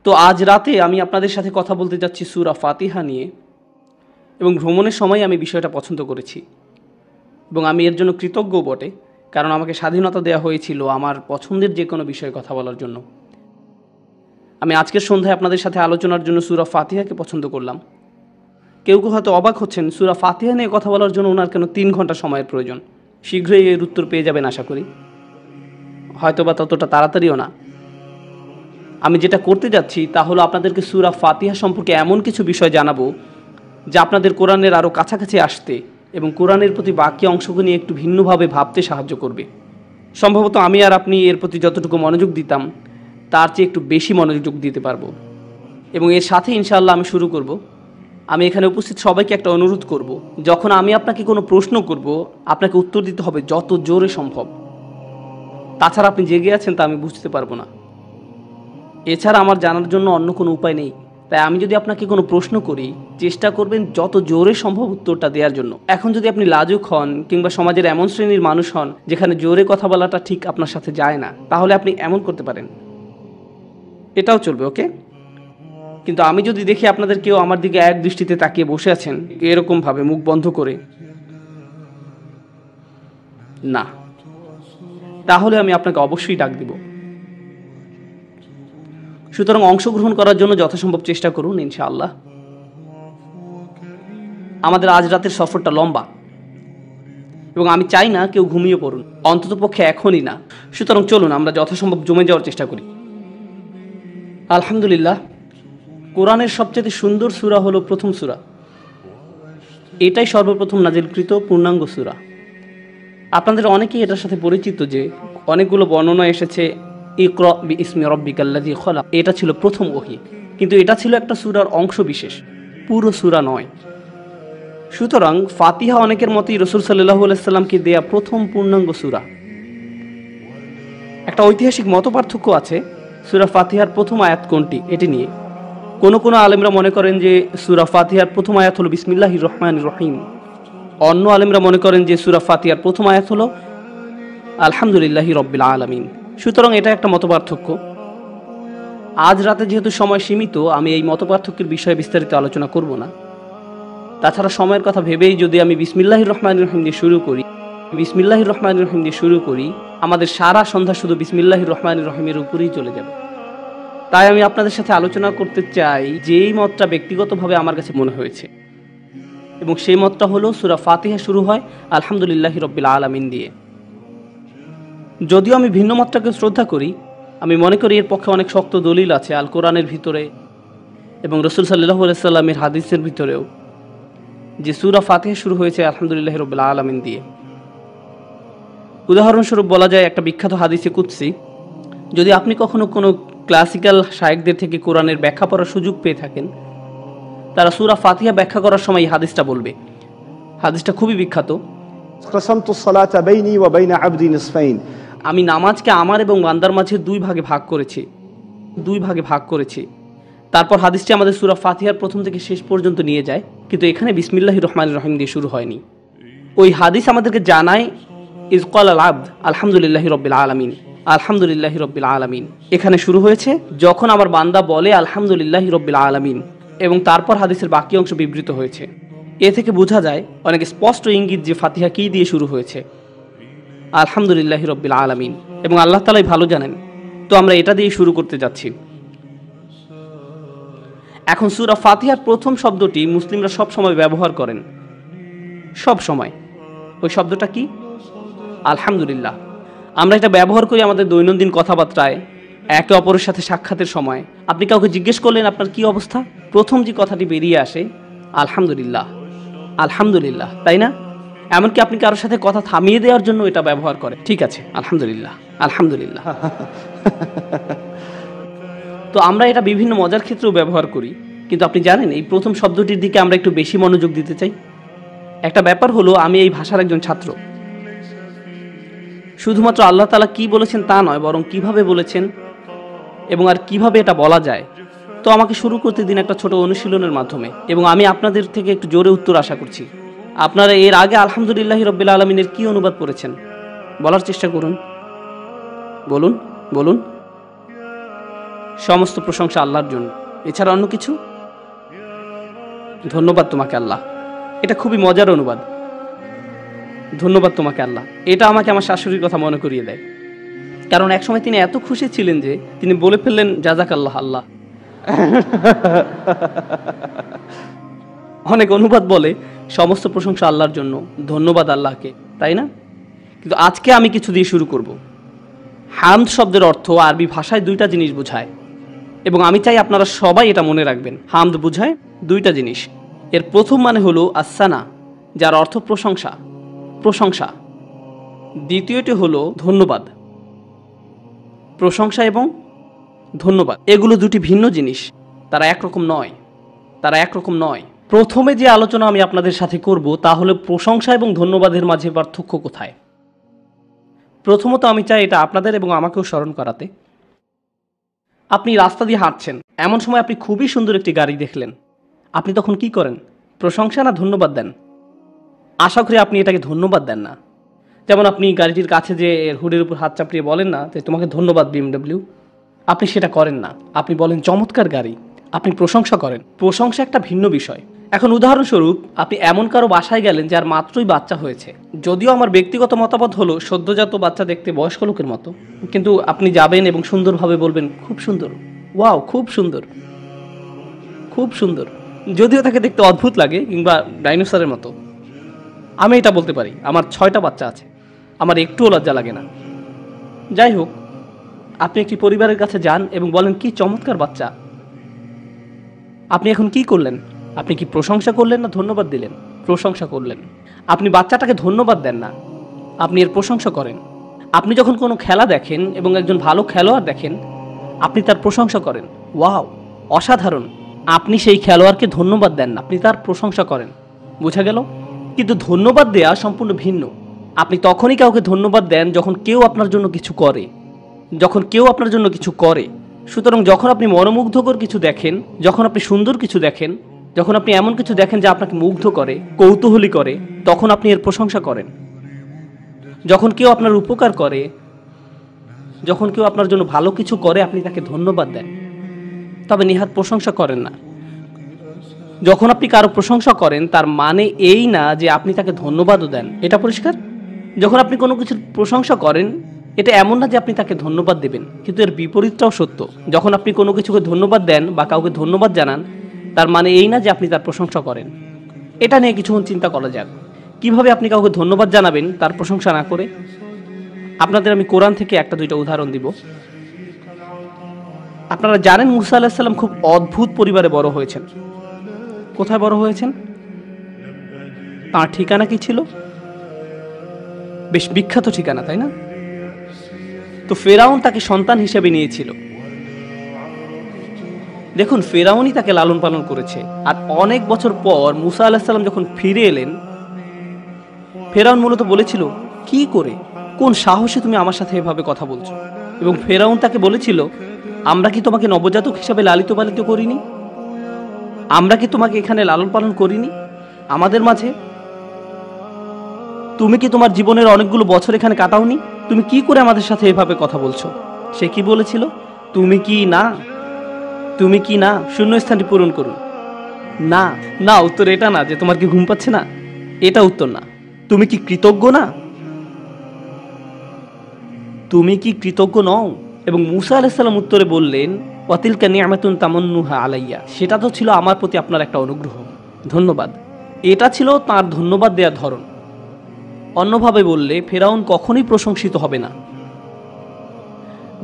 তো আজ রাতে আমি আপনাদের সাথে কথা বলতে যাচ্ছি সূরা ফাতিহা নিয়ে, এবং ভ্রমণের সময় আমি বিষয়টা পছন্দ করেছি এবং আমি এর জন্য কৃতজ্ঞ বটে, কারণ আমাকে স্বাধীনতা দেওয়া হয়েছিল আমার পছন্দের যে কোনো বিষয়ে কথা বলার জন্য। আমি আজকের সন্ধ্যায় আপনাদের সাথে আলোচনার জন্য সূরা ফাতিহাকে পছন্দ করলাম। কেউ কেউ হয়তো অবাক হচ্ছেন, সূরা ফাতিহা নিয়ে কথা বলার জন্য ওনার কেন 3 ঘন্টা সময়ের প্রয়োজন। শীঘ্রই এর উত্তর পেয়ে যাবেন আশা করি, হয়তোবা ততটা তাড়াতাড়িও না। আমি যেটা করতে যাচ্ছি তা হলো আপনাদেরকে সূরা ফাতিহা সম্পর্কে এমন কিছু বিষয় জানাবো যা আপনাদের কোরআনের আরও কাছাকাছি আসতে এবং কোরআনের প্রতি বাকি অংশগুলো নিয়ে একটু ভিন্নভাবে ভাবতে সাহায্য করবে। সম্ভবত আমি আর আপনি এর প্রতি যতটুকু মনোযোগ দিতাম তার চেয়ে একটু বেশি মনোযোগ দিতে পারবো। এবং এর সাথে ইনশাআল্লাহ আমি শুরু করব। আমি এখানে উপস্থিত সবাইকে একটা অনুরোধ করব, যখন আমি আপনাকে কোনো প্রশ্ন করব আপনাকে উত্তর দিতে হবে যত জোরে সম্ভব। তাছাড়া আপনি জেগে আছেন তা আমি বুঝতে পারবো না। এছাড়া আমার জানার জন্য অন্য কোনো উপায় নেই। তাই আমি যদি আপনাকে কোনো প্রশ্ন করি, চেষ্টা করবেন যত জোরে সম্ভব উত্তরটা দেওয়ার জন্য। এখন যদি আপনি লাজুক হন কিংবা সমাজের এমন শ্রেণীর মানুষ হন যেখানে জোরে কথা বলাটা ঠিক আপনার সাথে যায় না, তাহলে আপনি এমন করতে পারেন, এটাও চলবে, ওকে? কিন্তু আমি যদি দেখি আপনাদের কেউ আমার দিকে এক দৃষ্টিতে তাকিয়ে বসে আছেন এরকমভাবে মুখ বন্ধ করে, না, তাহলে আমি আপনাকে অবশ্যই ডাক দিব। সুতরাং অংশগ্রহণ করার জন্য যথাসম্ভব চেষ্টা করুন ইনশাআল্লাহ। আমাদের আজ রাতের সফরটা লম্বা এবং আমি চাই না কেউ ঘুমিয়ে পড়ুন, অন্ততপক্ষে এখনই না। সুতরাং চলুন আমরা যথাসম্ভব জমে যাওয়ার চেষ্টা করি। আলহামদুলিল্লাহ, কোরআনের সবচেয়ে সুন্দর সূরা হলো প্রথম সূরা। এটাই সর্বপ্রথম নাজিলকৃত পূর্ণাঙ্গ সূরা। আপনাদের অনেকেই এটার সাথে পরিচিত যে অনেকগুলো বর্ণনা এসেছে ইকরা বিইসমি রাব্বিকাল্লাযী খলাক, এটা ছিল প্রথম ওহী, কিন্তু এটা ছিল একটা সূরার অংশ বিশেষ, পুরো সূরা নয়। সুতরাং ফাতিহা অনেকের মতই রাসূল সাল্লাল্লাহু আলাইহি সাল্লামকে দেয়া প্রথম পূর্ণাঙ্গ সূরা। একটা ঐতিহাসিক মতপার্থক্য আছে সূরা ফাতিহার প্রথম আয়াত কোনটি এটি নিয়ে। কোনো আলেমরা মনে করেন যে সূরা ফাতিহার প্রথম আয়াত হলো বিসমিল্লাহির রহমানির রহিম। অন্য আলেমরা মনে করেন যে সূরা ফাতিহার প্রথম আয়াত হলো আলহামদুলিল্লাহি রাব্বিল আলামিন। সুতরাং এটা একটা মতপার্থক্য। আজ রাতে যেহেতু সময় সীমিত, আমি এই মতপার্থক্যের বিষয়ে বিস্তারিত আলোচনা করব না। তাছাড়া সময়ের কথা ভেবেই যদি আমি বিসমিল্লাহির রহমানির রহিম দিয়ে শুরু করি, আমাদের সারা সন্ধ্যা শুধু বিসমিল্লাহির রহমানির রহিমের উপরেই চলে যাবে। তাই আমি আপনাদের সাথে আলোচনা করতে চাই যেই মতটা ব্যক্তিগতভাবে আমার কাছে মনে হয়েছে, এবং সেই মতটা হলো সূরা ফাতিহা শুরু হয় আলহামদুলিল্লাহি রাব্বিল আলামিন দিয়ে। যদিও আমি ভিন্ন মতটাকে শ্রদ্ধা করি, আমি মনে করি এর পক্ষে অনেক শক্ত দলিল আছে আল কোরআনের ভিতরে এবং রাসূল সাল্লাল্লাহু আলাইহি সাল্লামের হাদিসের ভিতরেও, যে সূরা ফাতিহা শুরু হয়েছে আলহামদুলিল্লাহি রাব্বিল আলামিন দিয়ে। উদাহরণস্বরূপ বলা যায় একটা বিখ্যাত হাদিসে কুদসি, যদি আপনি কখনো কোনো ক্লাসিক্যাল শায়েখদের থেকে কোরআনের ব্যাখ্যা পড়ার সুযোগ পেয়ে থাকেন, তারা সূরা ফাতিহা ব্যাখ্যা করার সময় এই হাদিসটা বলবে। হাদিসটা খুবই বিখ্যাত। আমি নামাজকে আমার এবং বান্দার মাঝে দুই ভাগে ভাগ করেছি। তারপর হাদিসটি আমাদের সূরা ফাতিহার প্রথম থেকে শেষ পর্যন্ত নিয়ে যায়, কিন্তু এখানে বিসমিল্লাহির রহমানির রহিম দিয়ে শুরু হয়নি। ওই হাদিস আমাদেরকে জানায় ইয ক্বালাল আবদ আলহামদুলিল্লাহি রাব্বিল আলামিন, আলহামদুলিল্লাহি রাব্বিল আলামিন এখানে শুরু হয়েছে যখন আমার বান্দা বলে আলহামদুলিল্লাহি রাব্বিল আলামিন, এবং তারপর হাদিসের বাকি অংশ বিবৃত হয়েছে। এ থেকে বোঝা যায় অনেক স্পষ্ট ইঙ্গিত যে ফাতিহা কী দিয়ে শুরু হয়েছে, আলহামদুলিল্লাহি রাব্বিল আলামিন, এবং আল্লাহ তাআলাই ভালো জানেন। তো আমরা এটা দিয়ে শুরু করতে যাচ্ছি। এখন সূরা ফাতিহার প্রথম শব্দটি মুসলিমরা সব সময় ব্যবহার করেন, সব সময়। ওই শব্দটা কি? আলহামদুলিল্লাহ। আমরা এটা ব্যবহার করি আমাদের দৈনন্দিন কথাবার্তায়, একে অপরের সাথে সাক্ষাতের সময়। আপনি কাউকে জিজ্ঞেস করলেন আপনার কি অবস্থা, প্রথম যে কথাটি বেরিয়ে আসে আলহামদুলিল্লাহ, আলহামদুলিল্লাহ, তাই না? এমনকি আপনি কারোর সাথে কথা থামিয়ে দেওয়ার জন্য এটা ব্যবহার করেন। ঠিক আছে, আলহামদুলিল্লাহ, আলহামদুলিল্লাহ। তো আমরা এটা বিভিন্ন মজার ক্ষেত্রেও ব্যবহার করি, কিন্তু আপনি জানেন এই প্রথম শব্দটির দিকে আমরা একটু বেশি মনোযোগ দিতে চাই। একটা ব্যাপার হলো, আমি এই ভাষার একজন ছাত্র। শুধুমাত্র আল্লাহ তাআলা কি বলেছেন তা নয়, বরং কিভাবে বলেছেন এবং আর কিভাবে এটা বলা যায়। তো আমাকে শুরু করতে দিন একটা ছোট অনুশীলনের মাধ্যমে, এবং আমি আপনাদের থেকে একটু জোরে উত্তর আশা করছি। আপনারা এর আগে আলহামদুলিল্লাহি রাব্বিল আলামিনের কি অনুবাদ করেছেন বলার চেষ্টা করুন। বলুন। সমস্ত প্রশংসা আল্লাহর জন্য, এছাড়া অন্য কিছু? ধন্যবাদ তোমাকে আল্লাহ। এটা খুবই মজার অনুবাদ। ধন্যবাদ তোমাকে আল্লাহ, এটা আমাকে আমার শাশুড়ির কথা মনে করিয়ে দেয়। কারণ একসময় তিনি এত খুশি ছিলেন যে তিনি বলে ফেললেন জাজাক আল্লাহ আল্লাহ। অনেক অনুবাদ বলে সমস্ত প্রশংসা আল্লাহর জন্য, ধন্যবাদ আল্লাহকে, তাই না? কিন্তু আজকে আমি কিছু দিয়ে শুরু করব। হামদ শব্দের অর্থ আরবি ভাষায় দুইটা জিনিস বোঝায়, এবং আমি চাই আপনারা সবাই এটা মনে রাখবেন। হামদ বোঝায় দুইটা জিনিস। এর প্রথম মানে হলো আসানা, যার অর্থ প্রশংসা, প্রশংসা। দ্বিতীয়টি হলো ধন্যবাদ। প্রশংসা এবং ধন্যবাদ এগুলো দুটি ভিন্ন জিনিস, তারা একরকম নয়, তারা একরকম নয়। প্রথমে যে আলোচনা আমি আপনাদের সাথে করব তা হলো প্রশংসা এবং ধন্যবাদের মাঝে পার্থক্য কোথায়। প্রথমত আমি চাই এটা আপনাদের এবং আমাকেও স্মরণ করাতে। আপনি রাস্তা দিয়ে হাঁটছেন, এমন সময় আপনি খুবই সুন্দর একটি গাড়ি দেখলেন, আপনি তখন কি করেন? প্রশংসা না ধন্যবাদ দেন? আশা করি আপনি এটাকে ধন্যবাদ দেন না। যেমন আপনি গাড়িটির কাছে যে হুডের উপর হাত চাপড়িয়ে বলেন না যে তোমাকে ধন্যবাদ BMW, আপনি সেটা করেন না। আপনি বলেন চমৎকার গাড়ি, আপনি প্রশংসা করেন। প্রশংসা একটা ভিন্ন বিষয়। এখন উদাহরণস্বরূপ আপনি এমন কারো বাসায় গেলেন যার মাত্রই বাচ্চা হয়েছে। যদিও আমার ব্যক্তিগত মতামত হলো সদ্যজাত বাচ্চা দেখতে বয়স্ক লোকের মতো, কিন্তু আপনি যাবেন এবং সুন্দরভাবে বলবেন খুব সুন্দর, ওয়াও খুব সুন্দর, খুব সুন্দর। যদিও তাকে দেখতে অদ্ভুত লাগে কিংবা ডাইনোসরের মতো। আমি এটা বলতে পারি, আমার 6টা বাচ্চা আছে, আমার একটুও লজ্জা লাগে না। যাই হোক, আপনি একটি পরিবারের কাছে যান এবং বলেন কি চমৎকার বাচ্চা। আপনি এখন কি করলেন? আপনি কি প্রশংসা করলেন না ধন্যবাদ দিলেন? প্রশংসা করলেন। আপনি বাচ্চাটাকে ধন্যবাদ দেন না, আপনি এর প্রশংসা করেন। আপনি যখন কোনো খেলা দেখেন এবং একজন ভালো খেলোয়াড় দেখেন, আপনি তার প্রশংসা করেন, ওয়াও অসাধারণ। আপনি সেই খেলোয়াড়কে ধন্যবাদ দেন না, আপনি তার প্রশংসা করেন। বোঝা গেল? কিন্তু ধন্যবাদ দেয়া সম্পূর্ণ ভিন্ন। আপনি তখনই কাউকে ধন্যবাদ দেন যখন কেউ আপনার জন্য কিছু করে, যখন কেউ আপনার জন্য কিছু করে। সুতরাং যখন আপনি মনোমুগ্ধকর কিছু দেখেন, যখন আপনি সুন্দর কিছু দেখেন, যখন আপনি এমন কিছু দেখেন যা আপনাকে মুগ্ধ করে, কৌতূহলী করে, তখন আপনি এর প্রশংসা করেন। যখন কেউ আপনার উপকার করে, যখন কেউ আপনার জন্য ভালো কিছু করে, আপনি তাকে ধন্যবাদ দেন, তবে নেহাত প্রশংসা করেন না। যখন আপনি কারো প্রশংসা করেন তার মানে এই না যে আপনি তাকে ধন্যবাদও দেন, এটা পরিষ্কার? যখন আপনি কোনো কিছুর প্রশংসা করেন, এটা এমন না যে আপনি তাকে ধন্যবাদ দেবেন, কিন্তু এর বিপরীতটাও সত্য। যখন আপনি কোনো কিছুকে ধন্যবাদ দেন বা কাউকে ধন্যবাদ জানান, তার মানে এই না যে আপনি তার প্রশংসা করেন। এটা নিয়ে কিছুক্ষণ চিন্তা করা যাক, কিভাবে আপনি কাউকে ধন্যবাদ জানাবেন তার প্রশংসা না করে। আপনাদের আমি কোরআন থেকে একটা দুইটা উদাহরণ দিব। আপনারা জানেন মুসা আলাইহিস সালাম খুব অদ্ভুত পরিবারে বড় হয়েছেন। কোথায় বড় হয়েছেন? তাঁর ঠিকানা কি ছিল? বেশ বিখ্যাত ঠিকানা, তাই না? তো ফেরাউন তাকে সন্তান হিসেবে নিয়েছিল। দেখুন, ফেরাউনই তাকে লালন পালন করেছে। আর অনেক বছর পর মুসা আলাইহিস সালাম যখন ফিরে এলেন, ফেরাউন মূলত বলেছিল কি করে, কোন সাহসে তুমি আমার সাথে এভাবে কথা বলছো? এবং ফেরাউন তাকে বলেছিল, আমরা কি তোমাকে নবজাতক হিসাবে লালিত পালিত করিনি? আমরা কি তোমাকে এখানে লালন পালন করিনি আমাদের মাঝে? তুমি কি তোমার জীবনের অনেকগুলো বছর এখানে কাটাওনি? তুমি কি করে আমাদের সাথে এভাবে কথা বলছো? সে কি বলেছিল? তুমি কি না, তুমি কি না, শূন্যস্থানটি পূরণ করুন। না না, উত্তর এটা না যে তোমার কি ঘুম পাচ্ছে না, এটা উত্তর না। তুমি কি কৃতজ্ঞ না? তুমি কি কৃতজ্ঞ নও? এবং মুসা আলাইহিস সালাম উত্তরে বললেন, ওয়াতিলকা নি'মাতুন তামান্নুহা আলাইয়া, সেটা তো ছিল আমার প্রতি আপনার একটা অনুগ্রহ, ধন্যবাদ। এটা ছিল তার ধন্যবাদ দেওয়ার ধরন। অন্যভাবে বললে ফেরাউন কখনোই প্রশংসিত হবে না,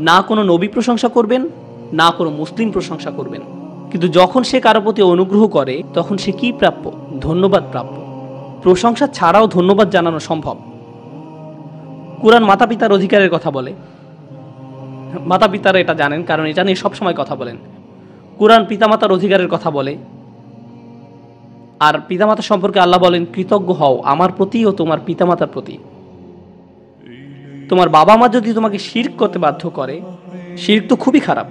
না কোনো নবী প্রশংসা করবেন, না কোনো মুসলিম প্রশংসা করবেন। কিন্তু যখন সে কারো প্রতি অনুগ্রহ করে, তখন সে কি প্রাপ্য? ধন্যবাদ প্রাপ্য। প্রশংসা ছাড়াও ধন্যবাদ জানানো সম্ভব। কুরআন মাতা পিতার অধিকারের কথা বলে। মাতা পিতারা এটা জানেন, কারণ এটা নিয়ে সবসময় কথা বলেন। কুরআন পিতামাতার অধিকারের কথা বলে। আর পিতামাতা সম্পর্কে আল্লাহ বলেন, কৃতজ্ঞ হও আমার প্রতি ও তোমার পিতামাতার প্রতি। তোমার বাবা মা যদি তোমাকে শিরক করতে বাধ্য করে, শিরক তো খুবই খারাপ,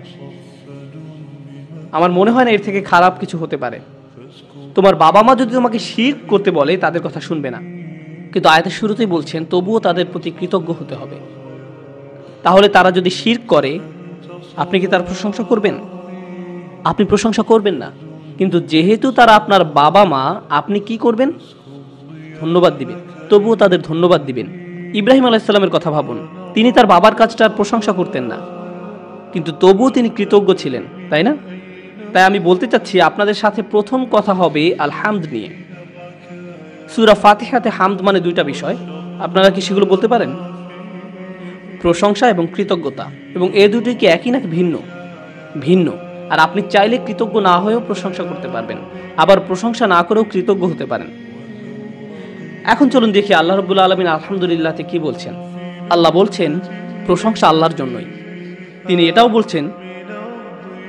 আমার মনে হয় না এর থেকে খারাপ কিছু হতে পারে। তোমার বাবা মা যদি তোমাকে শিরক করতে বলে, তাদের কথা শুনবে না। কিন্তু আয়াতের শুরুতেই বলছেন তবুও তাদের প্রতি কৃতজ্ঞ হতে হবে। তাহলে তারা যদি শিরক করে, আপনি কি তার প্রশংসা করবেন? আপনি প্রশংসা করবেন না। কিন্তু যেহেতু তারা আপনার বাবা মা, আপনি কি করবেন? ধন্যবাদ দিবেন। তবুও তাদের ধন্যবাদ দিবেন। ইব্রাহিম আলাইহিস সালামের কথা ভাবুন। তিনি তার বাবার কাজটার প্রশংসা করতেন না, কিন্তু তবুও তিনি কৃতজ্ঞ ছিলেন, তাই না? তাই আমি বলতে চাচ্ছি আপনাদের সাথে প্রথম কথা হবে আল হামদ নিয়ে। সূরা ফাতিহাতে হামদ মানে দুইটা বিষয়। আপনারা কি সেগুলো বলতে পারেন? প্রশংসা এবং কৃতজ্ঞতা। এবং এ দুটোই কি একই নাকি ভিন্ন? ভিন্ন। আর আপনি চাইলে কৃতজ্ঞ না হয়েও প্রশংসা করতে পারবেন, আবার প্রশংসা না করেও কৃতজ্ঞ হতে পারেন। এখন চলুন দেখি আল্লাহ রাব্বুল আলামিন আলহামদুলিল্লাহতে কি বলছেন। আল্লাহ বলছেন প্রশংসা আল্লাহর জন্যই। তিনি এটাও বলছেন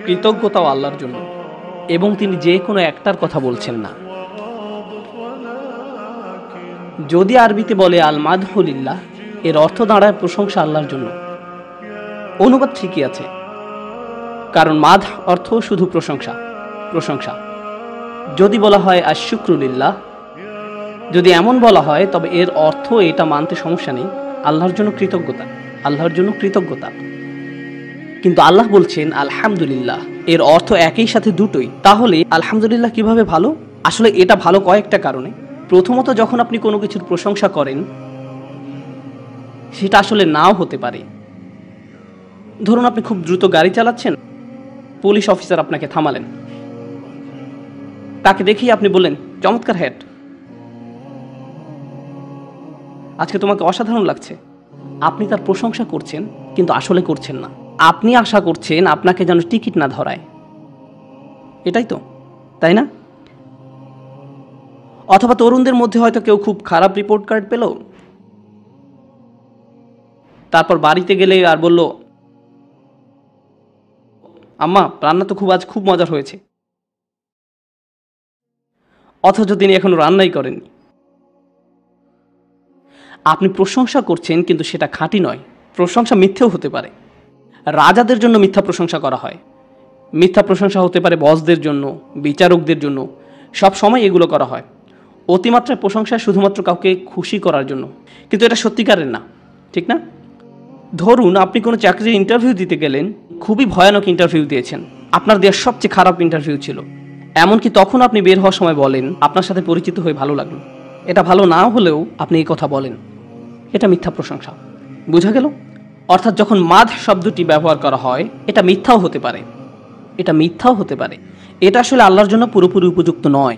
কৃতজ্ঞতাও আল্লাহর জন্য, এবং তিনি যে কোনো একটার কথা বলছেন না। যদি আরবিতে বলে আল মাদহু লিল্লাহ, এর অর্থ দাঁড়ায় প্রশংসা আল্লাহর জন্য। অনুবাদ ঠিকই আছে, কারণ মাদ অর্থ শুধু প্রশংসা, প্রশংসা। যদি বলা হয় আশ-শুকরু লিল্লাহ, যদি এমন বলা হয় তবে এর অর্থ এটা মানতে সমস্যা নেই, আল্লাহর জন্য কৃতজ্ঞতা, আল্লাহর জন্য কৃতজ্ঞতা। কিন্তু আল্লাহ বলছেন আলহামদুলিল্লাহ, এর অর্থ একই সাথে দুটোই। তাহলে আলহামদুলিল্লাহ কিভাবে ভালো? আসলে এটা ভালো কয়েকটা কারণে। প্রথমত, যখন আপনি কোনো কিছুর প্রশংসা করেন সেটা আসলে নাও হতে পারে। ধরুন আপনি খুব দ্রুত গাড়ি চালাচ্ছেন, পুলিশ অফিসার আপনাকে থামালেন, তাকে দেখেই আপনি বললেন চমৎকার হেড, আজকে তোমাকে অসাধারণ লাগছে। আপনি তার প্রশংসা করছেন, কিন্তু আসলে করছেন না। আপনি আশা করছেন আপনাকে যেন টিকিট না ধরায়, এটাই তো, তাই না? অথবা তরুণদের মধ্যে হয়তো কেউ খুব খারাপ রিপোর্ট কার্ড পেল, তারপর বাড়িতে গেলে আর বলল আম্মা রান্না তো আজ খুব মজার হয়েছে, অথচ তিনি এখনো রান্নাই করেননি। আপনি প্রশংসা করছেন, কিন্তু সেটা খাঁটি নয়। প্রশংসা মিথ্যেও হতে পারে। রাজাদের জন্য মিথ্যা প্রশংসা করা হয়। মিথ্যা প্রশংসা হতে পারে বসদের জন্য, বিচারকদের জন্য। সব সময় এগুলো করা হয়। অতিমাত্রায় প্রশংসা শুধুমাত্র কাউকে খুশি করার জন্য, কিন্তু এটা সত্যিকারের না, ঠিক না? ধরুন আপনি কোনো চাকরির ইন্টারভিউ দিতে গেলেন, খুবই ভয়ানক ইন্টারভিউ দিয়েছেন, আপনার দেওয়ার সবচেয়ে খারাপ ইন্টারভিউ ছিল। এমনকি তখন আপনি বের হওয়ার সময় বলেন আপনার সাথে পরিচিত হয়ে ভালো লাগলো। এটা ভালো না হলেও আপনি এই কথা বলেন, এটা মিথ্যা প্রশংসা। বোঝা গেল? অর্থাৎ যখন মাদ শব্দটি ব্যবহার করা হয়, এটা মিথ্যাও হতে পারে, এটা মিথ্যাও হতে পারে। এটা আসলে আল্লাহর জন্য পুরোপুরি উপযুক্ত নয়।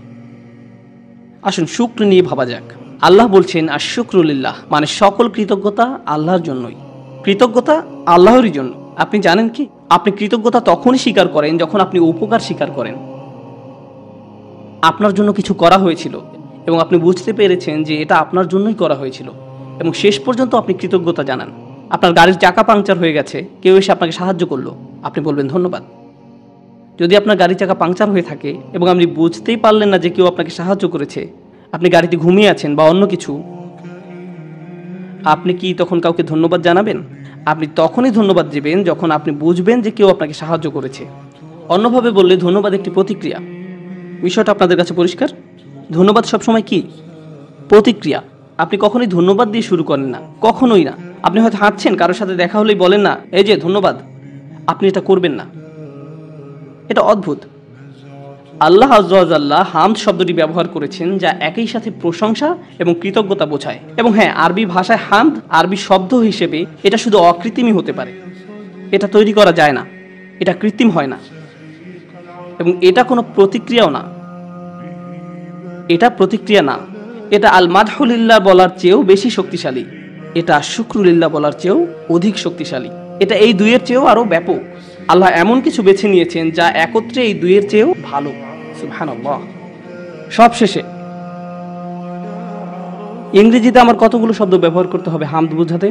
আসুন শুকর নিয়ে ভাবা যাক। আল্লাহ বলছেন আশ-শুকরু লিল্লাহ, মানে সকল কৃতজ্ঞতা আল্লাহর জন্যই। কৃতজ্ঞতা আল্লাহরই জন্য। আপনি জানেন কি, আপনি কৃতজ্ঞতা তখনই স্বীকার করেন যখন আপনি উপকার স্বীকার করেন। আপনার জন্য কিছু করা হয়েছিল এবং আপনি বুঝতে পেরেছেন যে এটা আপনার জন্যই করা হয়েছিল, এবং শেষ পর্যন্ত আপনি কৃতজ্ঞতা জানান। আপনার গাড়ির চাকা পাংচার হয়ে গেছে, কেউ এসে আপনাকে সাহায্য করলো, আপনি বলবেন ধন্যবাদ। যদি আপনার গাড়ির চাকা পাংচার হয়ে থাকে এবং আপনি বুঝতেই পারলেন না যে কেউ আপনাকে সাহায্য করেছে, আপনি গাড়িতে ঘুমিয়ে আছেন বা অন্য কিছু, আপনি কি তখন কাউকে ধন্যবাদ জানাবেন? আপনি তখনই ধন্যবাদ দেবেন যখন আপনি বুঝবেন যে কেউ আপনাকে সাহায্য করেছে। অন্যভাবে বললে ধন্যবাদ একটি প্রতিক্রিয়া। বিষয়টা আপনাদের কাছে পরিষ্কার? ধন্যবাদ সবসময় কি? প্রতিক্রিয়া। আপনি কখনোই ধন্যবাদ দিয়ে শুরু করেন না, কখনোই না। আপনি হয়তো হাঁটছেন, কারোর সাথে দেখা হলেই বলেন না এই যে ধন্যবাদ। আপনি এটা করবেন না। এটা অদ্ভুত। আল্লাহ আযজা ওয়া জাল্লা হামদ শব্দটি ব্যবহার করেছেন, যা একই সাথে প্রশংসা এবং কৃতজ্ঞতা বোঝায়। এবং হ্যাঁ, আরবি ভাষায় হামদ আরবি শব্দ হিসেবে এটা শুধু অকৃত্রিমই হতে পারে। এটা তৈরি করা যায় না, এটা কৃত্রিম হয় না, এবং এটা কোনো প্রতিক্রিয়াও না। এটা প্রতিক্রিয়া না। এটা আল মাদহু লিল্লাহ বলার চেয়েও বেশি শক্তিশালী। এটা শুকরু লিল্লাহ বলার চেয়েও অধিক শক্তিশালী। এটা এই দুইয়ের চেয়েও আরো ব্যাপক। আল্লাহ এমন কিছু বেছে নিয়েছেন যা একত্রে এই দুইয়ের চেয়েও ভালো। সুবহানাল্লাহ। সবশেষে ইংরেজিতে আমার কতগুলো শব্দ ব্যবহার করতে হবে হামদ বোঝাতে?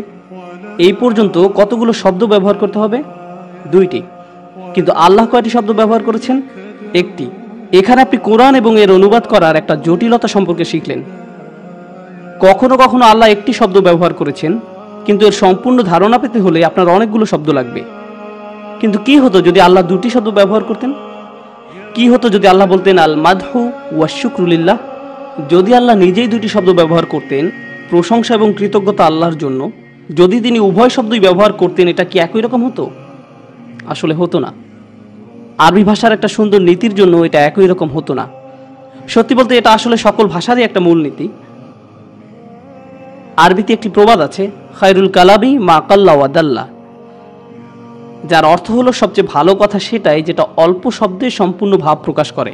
এই পর্যন্ত কতগুলো শব্দ ব্যবহার করতে হবে? 2টি। কিন্তু আল্লাহ কয়টি শব্দ ব্যবহার করেছেন? 1টি। এখানে আপনি কোরআন এবং এর অনুবাদ করার একটা জটিলতা সম্পর্কে শিখলেন। কখনো কখনো আল্লাহ একটি শব্দ ব্যবহার করেছেন, কিন্তু এর সম্পূর্ণ ধারণা পেতে হলে আপনার অনেকগুলো শব্দ লাগবে। কিন্তু কি হতো যদি আল্লাহ 2টি শব্দ ব্যবহার করতেন? কি হতো যদি আল্লাহ বলতেন আল মাদহু ওয়া শুকরু লিল্লাহ? যদি আল্লাহ নিজেই 2টি শব্দ ব্যবহার করতেন, প্রশংসা এবং কৃতজ্ঞতা আল্লাহর জন্য, যদি তিনি উভয় শব্দই ব্যবহার করতেন, এটা কি একই রকম হতো? আসলে হতো না। আরবি ভাষার একটা সুন্দর নীতির জন্য এটা একই রকম হতো না। সত্যি বলতে এটা আসলে সকল ভাষারই একটা মূল নীতি। আরবিতে একটি প্রবাদ আছে, খায়রুল কালামি মা কাল্লা ওয়া দাল্লা, যার অর্থ হলো সবচেয়ে ভালো কথা সেটাই যেটা অল্প শব্দে সম্পূর্ণ ভাব প্রকাশ করে।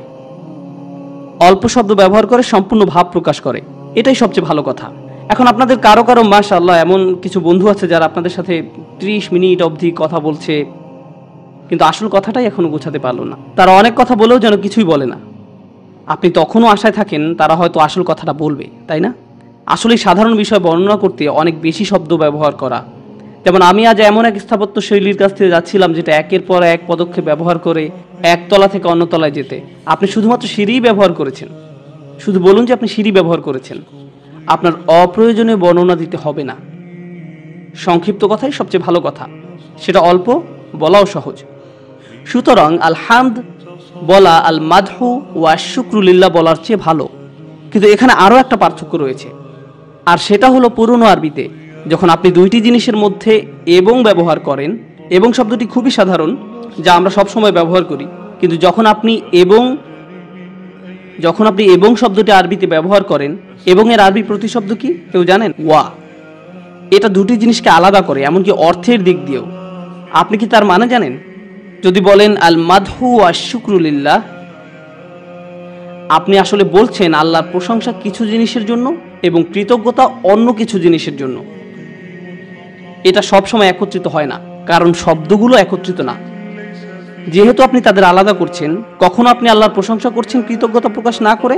অল্প শব্দ ব্যবহার করে সম্পূর্ণ ভাব প্রকাশ করে, এটাই সবচেয়ে ভালো কথা। এখন আপনাদের কারো কারো মাশাআল্লাহ এমন কিছু বন্ধু আছে যারা আপনাদের সাথে 30 মিনিট অবধি কথা বলছে, কিন্তু আসল কথাটাই এখনো গোছাতে পারলো না। তারা অনেক কথা বলেও যেন কিছুই বলে না। আপনি তখনও আশায় থাকেন তারা হয়তো আসল কথাটা বলবে, তাই না? আসলে সাধারণ বিষয় বর্ণনা করতে অনেক বেশি শব্দ ব্যবহার করা। যেমন আমি আজ এমন এক স্থাপত্য শৈলীর কাছ থেকে যাচ্ছিলাম যেটা একের পর এক পদক্ষেপ ব্যবহার করে এক তলা থেকে অন্য তলায় যেতে। আপনি শুধুমাত্র সিঁড়িই ব্যবহার করেছেন, শুধু বলুন যে আপনি সিঁড়ি ব্যবহার করেছেন। আপনার অপ্রয়োজনীয় বর্ণনা দিতে হবে না। সংক্ষিপ্ত কথাই সবচেয়ে ভালো কথা, সেটা অল্প, বলাও সহজ। সুতরাং আল হামদ বলা আল মাদহু ওয়া শুকরুলিল্লাহ বলার চেয়ে ভালো। কিন্তু এখানে আরও একটা পার্থক্য রয়েছে, আর সেটা হলো পুরনো আরবিতে যখন আপনি দুইটি জিনিসের মধ্যে এবং ব্যবহার করেন, এবং শব্দটি খুবই সাধারণ যা আমরা সব সময় ব্যবহার করি, কিন্তু যখন আপনি এবং শব্দটি আরবিতে ব্যবহার করেন, এবং এর আরবি প্রতিশব্দ কি কেউ জানেন? ওয়া। এটা দুটি জিনিসকে আলাদা করে, এমনকি অর্থের দিক দিয়েও। আপনি কি তার মানে জানেন? যদি বলেন আল মাদহু ওয়া শুকরুলিল্লাহ, আপনি আসলে বলছেন আল্লাহর প্রশংসা কিছু জিনিসের জন্য এবং কৃতজ্ঞতা অন্য কিছু জিনিসের জন্য। এটা সবসময় একত্রিত হয় না, কারণ শব্দগুলো একত্রিত না। যেহেতু আপনি তাদের আলাদা করছেন, কখনো আপনি আল্লাহর প্রশংসা করছেন কৃতজ্ঞতা প্রকাশ না করে,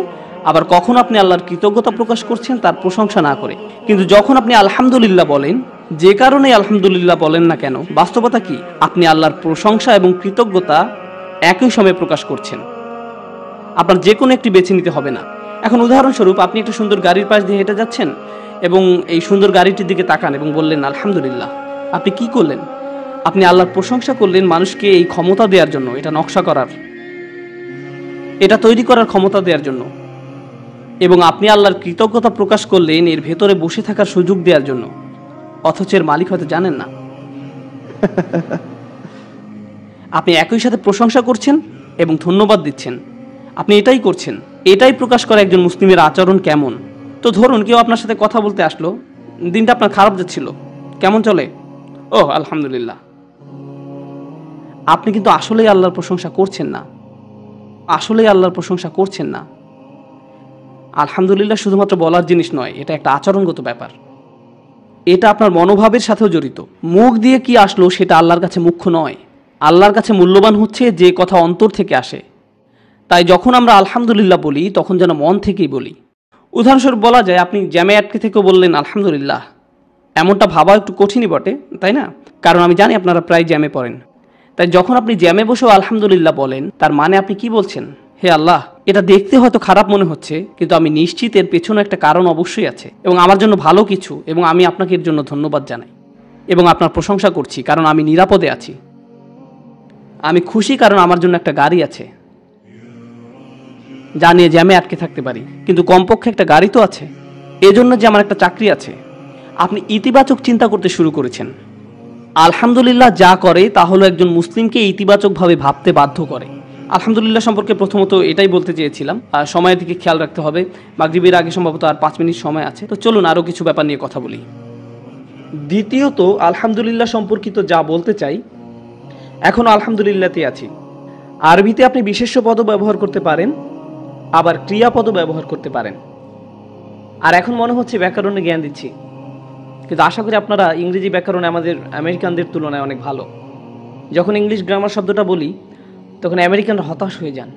আবার কখনো আপনি আল্লাহর কৃতজ্ঞতা প্রকাশ করছেন তার প্রশংসা না করে। কিন্তু যখন আপনি আলহামদুলিল্লাহ বলেন, যে কারণে আলহামদুলিল্লাহ বলেন না কেন, বাস্তবতা কি? আপনি আল্লাহর প্রশংসা এবং কৃতজ্ঞতা একই সময়ে প্রকাশ করছেন। আপনার যে কোনো একটি বেছে নিতে হবে না। এখন উদাহরণস্বরূপ, আপনি একটা সুন্দর গাড়ির পাশ দিয়ে হেঁটে যাচ্ছেন এবং এই সুন্দর গাড়িটির দিকে তাকান এবং বললেন আলহামদুলিল্লাহ। আপনি কি করলেন? আপনি আল্লাহর প্রশংসা করলেন মানুষকে এই ক্ষমতা দেওয়ার জন্য, এটা নকশা করার, এটা তৈরি করার ক্ষমতা দেওয়ার জন্য। এবং আপনি আল্লাহর কৃতজ্ঞতা প্রকাশ করলেন এর ভেতরে বসে থাকার সুযোগ দেওয়ার জন্য, অথচ এর মালিক হয়তো জানেন না। আপনি একই সাথে প্রশংসা করছেন এবং ধন্যবাদ দিচ্ছেন। আপনি এটাই করছেন। এটাই প্রকাশ করে একজন মুসলিমের আচরণ কেমন। তো ধরুন কেউ আপনার সাথে কথা বলতে আসলো, দিনটা আপনার খারাপ যাচ্ছিল, কেমন চলে? ও আলহামদুলিল্লাহ। আপনি কিন্তু আসলেই আল্লাহর প্রশংসা করছেন না, আসলেই আল্লাহর প্রশংসা করছেন না। আলহামদুলিল্লাহ শুধুমাত্র বলার জিনিস নয়, এটা একটা আচরণগত ব্যাপার। এটা আপনার মনোভাবের সাথেও জড়িত। মুখ দিয়ে কি আসলো সেটা আল্লাহর কাছে মুখ্য নয়। আল্লাহর কাছে মূল্যবান হচ্ছে যে কথা অন্তর থেকে আসে। তাই যখন আমরা আলহামদুলিল্লাহ বলি তখন যেন মন থেকেই বলি। উদাহরণস্বরূপ বলা যায়, আপনি জ্যামে আটকে থেকেও বললেন আলহামদুলিল্লাহ। এমনটা ভাবা একটু কঠিনই বটে, তাই না? কারণ আমি জানি আপনারা প্রায় জ্যামে পড়েন। তাই যখন আপনি জ্যামে বসেও আলহামদুলিল্লাহ বলেন, তার মানে আপনি কি বলছেন? হে আল্লাহ, এটা দেখতে হয়তো খারাপ মনে হচ্ছে, কিন্তু আমি নিশ্চিত এর পেছনে একটা কারণ অবশ্যই আছে এবং আমার জন্য ভালো কিছু, এবং আমি আপনাকে এর জন্য ধন্যবাদ জানাই এবং আপনার প্রশংসা করছি কারণ আমি নিরাপদে আছি। আমি খুশি কারণ আমার জন্য একটা গাড়ি আছে যা নিয়ে জ্যামে আটকে থাকতে পারি, কিন্তু কমপক্ষে একটা গাড়ি তো আছে। এজন্য যে আমার একটা চাকরি আছে। আপনি ইতিবাচক চিন্তা করতে শুরু করেছেন। আলহামদুলিল্লাহ যা করে তা হলো একজন মুসলিমকে ইতিবাচকভাবে ভাবতে বাধ্য করে। আলহামদুলিল্লাহ সম্পর্কে প্রথমত এটাই বলতে চেয়েছিলাম। আর সময়ের দিকে খেয়াল রাখতে হবে, মাগরিবের আগে সম্ভবত আর 5 মিনিট সময় আছে। তো চলুন আরও কিছু ব্যাপার নিয়ে কথা বলি। দ্বিতীয়ত, আলহামদুলিল্লাহ সম্পর্কিত যা বলতে চাই, এখন আলহামদুলিল্লাহতে আছি। আরবিতে আপনি বিশেষ্য পদও ব্যবহার করতে পারেন, আবার ক্রিয়াপদও ব্যবহার করতে পারেন। আর এখন মনে হচ্ছে ব্যাকরণে জ্ঞান দিচ্ছি, কিন্তু আশা করি আপনারা ইংরেজি ব্যাকরণে আমাদের আমেরিকানদের তুলনায় অনেক ভালো। যখন ইংলিশ গ্রামার শব্দটা বলি তখন আমেরিকানরা হতাশ হয়ে যান।